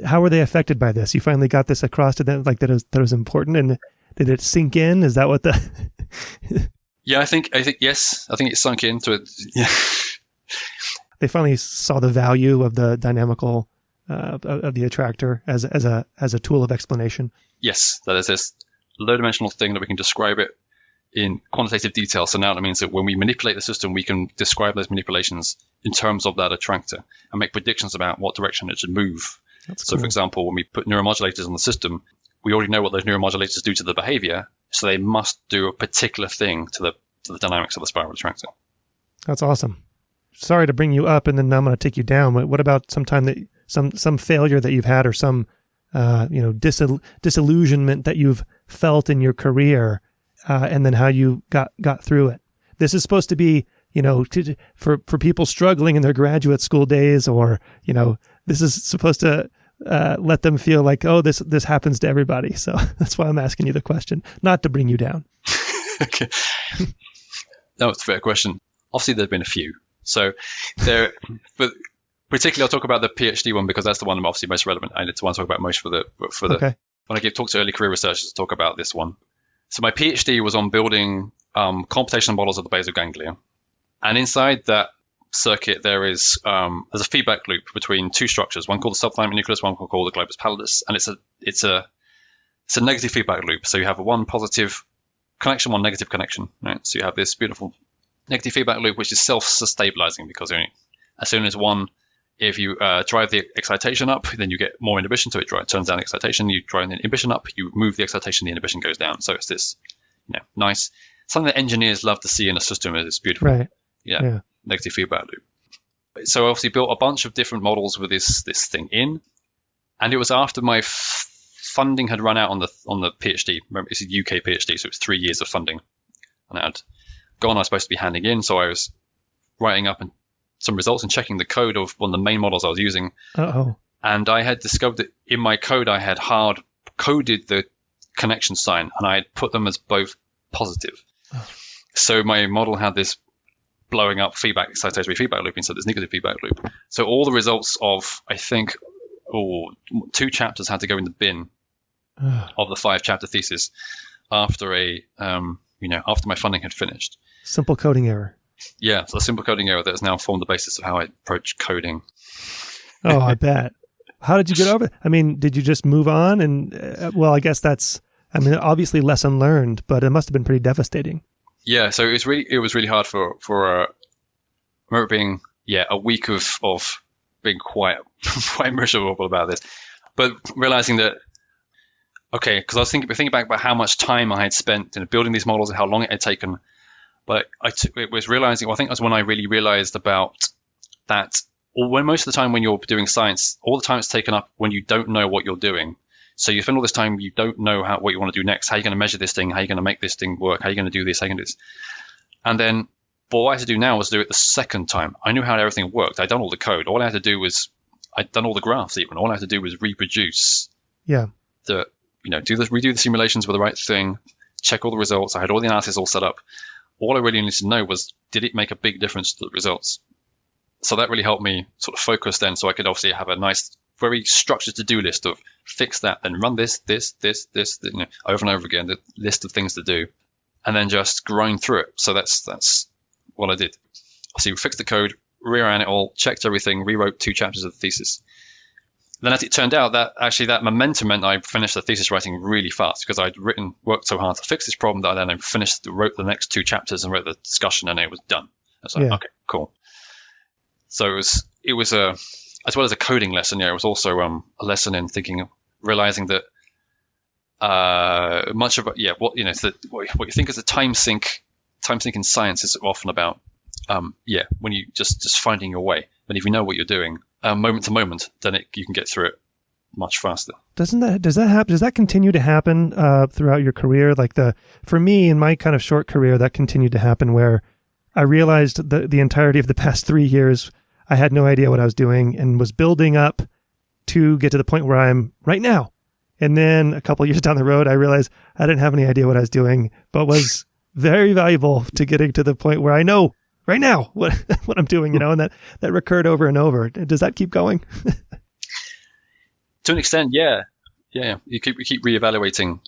how were they affected by this? You finally got this across to them, like that was important, and did it sink in? Is that what the? Yeah, I think yes. I think it sunk into it. Yeah. They finally saw the value of the dynamical of the attractor as a tool of explanation. Yes, that is this low-dimensional thing that we can describe it in quantitative detail. So now that means that when we manipulate the system, we can describe those manipulations in terms of that attractor and make predictions about what direction it should move. That's cool. For example, when we put neuromodulators on the system, we already know what those neuromodulators do to the behavior, so they must do a particular thing to the dynamics of the spiral attractor. That's awesome. Sorry to bring you up, and then I'm going to take you down. But what about some failure that you've had, or some disillusionment that you've felt in your career, and then how you got through it? This is supposed to be, for people struggling in their graduate school days, or this is supposed to let them feel like, oh, this happens to everybody. So that's why I'm asking you the question, not to bring you down. Okay. That was a fair question. Obviously, there's been a few. So but particularly I'll talk about the PhD one because that's the one I'm obviously most relevant. And it's the one I talk about most for the
Okay.
when I give talks to early career researchers, I talk about this one. So my PhD was on building computational models of the basal ganglia, and inside that circuit there's a feedback loop between two structures, one called the subthalamic nucleus, one called the globus pallidus, and it's a negative feedback loop. So you have one positive connection, one negative connection, right? So you have this beautiful negative feedback loop which is self-stabilizing because as soon as if you drive the excitation up, then you get more inhibition, so it turns down excitation. You drive the inhibition up, you move the excitation, the inhibition goes down. So it's this, nice, something that engineers love to see in a system. Is beautiful,
right?
Yeah, negative feedback loop. So I obviously built a bunch of different models with this thing in, and it was after my funding had run out on the PhD. Remember, it's a UK PhD, so it was 3 years of funding, and I had gone. I was supposed to be handing in, so I was writing up some results and checking the code of one of the main models I was using. And I had discovered that in my code I had hard coded the connection sign, and I had put them as both positive. So my model had this blowing up excitatory feedback loop instead of this negative feedback loop. So all the results of, I think, 2 chapters had to go in the bin of the 5-chapter thesis after after my funding had finished.
Simple coding error.
Yeah, so a simple coding error that has now formed the basis of how I approach coding.
Oh, I bet. How did you get over it? I mean, did you just move on? And well, I guess obviously lesson learned, but it must have been pretty devastating.
Yeah, so it was really hard for I remember it being a week of being quite miserable about this, but realizing that because I was thinking back about how much time I had spent building these models and how long it had taken. But it was realizing, I think that's when I really realized about that, or when most of the time when you're doing science, all the time it's taken up when you don't know what you're doing. So you spend all this time, you don't know what you want to do next, how you're going to measure this thing, how you're going to make this thing work, how you're going to do this, how you're going to do this. And then what I had to do now was do it the second time. I knew how everything worked. I'd done all the code. All I had to do was, I'd done all the graphs even. All I had to do was reproduce redo the simulations with the right thing, check all the results. I had all the analysis all set up. All I really needed to know was, did it make a big difference to the results? So that really helped me sort of focus then, so I could obviously have a nice, very structured to-do list of fix that, then run this, over and over again, the list of things to do, and then just grind through it. So that's what I did. So we fixed the code, reran it all, checked everything, rewrote 2 chapters of the thesis. Then as it turned out, that momentum meant I finished the thesis writing really fast because I'd worked so hard to fix this problem that I then wrote the next 2 chapters and wrote the discussion, and it was done. I was like, okay, cool. So it was as well as a coding lesson. It was also a lesson in realizing that much of what you think is a time sink in science is often about when you just finding your way. But if you know what you're doing moment to moment, then you can get through it much faster.
Does that continue to happen throughout your career? For me, in my kind of short career, that continued to happen where I realized the entirety of the past 3 years, I had no idea what I was doing and was building up to get to the point where I'm right now. And then a couple of years down the road, I realized I didn't have any idea what I was doing, but was very valuable to getting to the point where I know right now what I'm doing, and that recurred over and over. Does that keep going?
To an extent, yeah. You keep reevaluating,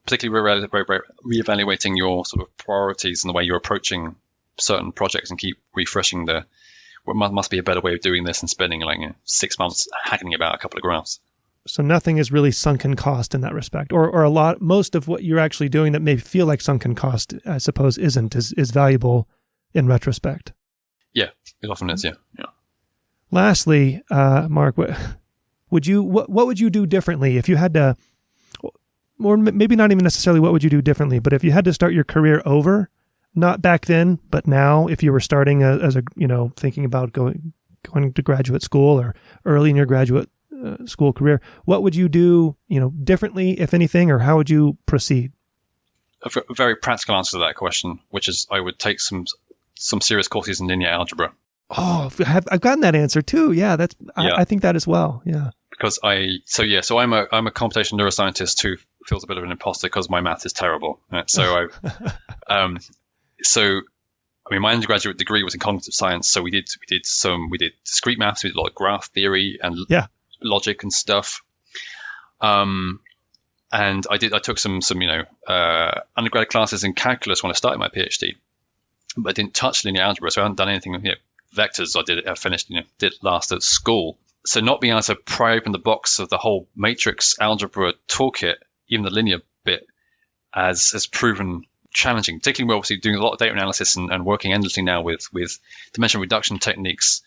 particularly reevaluating your sort of priorities and the way you're approaching certain projects, and keep refreshing what must be a better way of doing this, and spending 6 months haggling about a couple of graphs.
So nothing is really sunken cost in that respect, or most of what you're actually doing that may feel like sunken cost, I suppose, is valuable in retrospect.
Yeah, it often is. Yeah.
Lastly, Mark, what would you do differently if you had to, or maybe not even necessarily what would you do differently, but if you had to start your career over, not back then, but now, if you were starting thinking about going to graduate school or early in your graduate school career, what would you do, differently, if anything, or how would you proceed?
A very practical answer to that question, which is I would take some serious courses in linear algebra.
Oh, I've gotten that answer too. Yeah, I think that as well. Yeah. Because
I'm a computational neuroscientist who feels a bit of an imposter because my math is terrible. Right? So I mean, my undergraduate degree was in cognitive science, so we did discrete maths, we did a lot of graph theory and logic and stuff. And I took some undergrad classes in calculus when I started my PhD, but I didn't touch linear algebra, so I haven't done anything. Vectors I finished, did last at school. So not being able to pry open the box of the whole matrix algebra toolkit, even the linear bit, has proven challenging. Particularly, we're obviously doing a lot of data analysis and working endlessly now with dimensional reduction techniques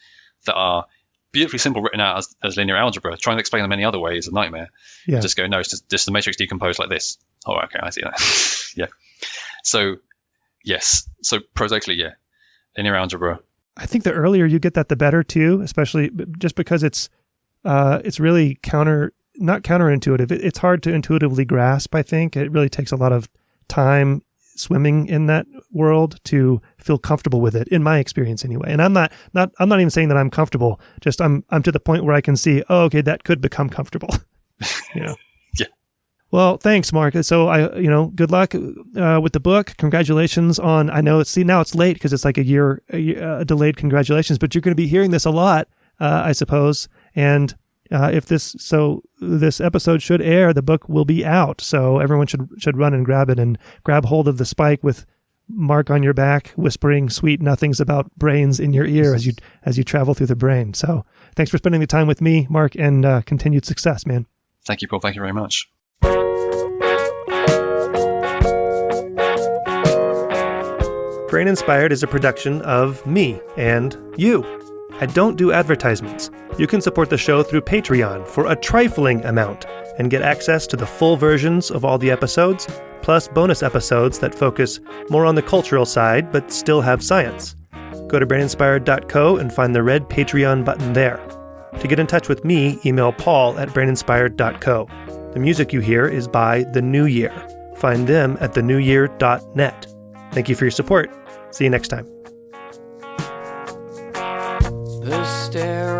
that are beautifully simple, written out as linear algebra. Trying to explain them any other way is a nightmare. Yeah. Just go, no, it's just the matrix decomposed like this. Oh, okay, I see that. Yeah. So, yes. So prosaically, yeah, linear algebra.
I think the earlier you get that, the better too, especially just because it's really not counterintuitive. It's hard to intuitively grasp, I think. It really takes a lot of time swimming in that world to feel comfortable with it, in my experience anyway. And I'm not even saying that I'm comfortable, just I'm to the point where I can see, oh, okay, that could become comfortable.
Yeah.
Well, thanks, Mark. So good luck with the book. Congratulations on, now it's late because it's like a year delayed congratulations, but you're going to be hearing this a lot, I suppose. And this episode should air, the book will be out. So everyone should run and grab it and grab hold of the spike with Mark on your back, whispering sweet nothings about brains in your ear as you travel through the brain. So thanks for spending the time with me, Mark, and continued success, man.
Thank you, Paul. Thank you very much.
Brain Inspired is a production of me and you. I don't do advertisements. You can support the show through Patreon for a trifling amount and get access to the full versions of all the episodes, plus bonus episodes that focus more on the cultural side but still have science. Go to braininspired.co and find the red Patreon button there. To get in touch with me, email paul@braininspired.co. The music you hear is by The New Year. Find them at thenewyear.net. Thank you for your support. See you next time.
The stare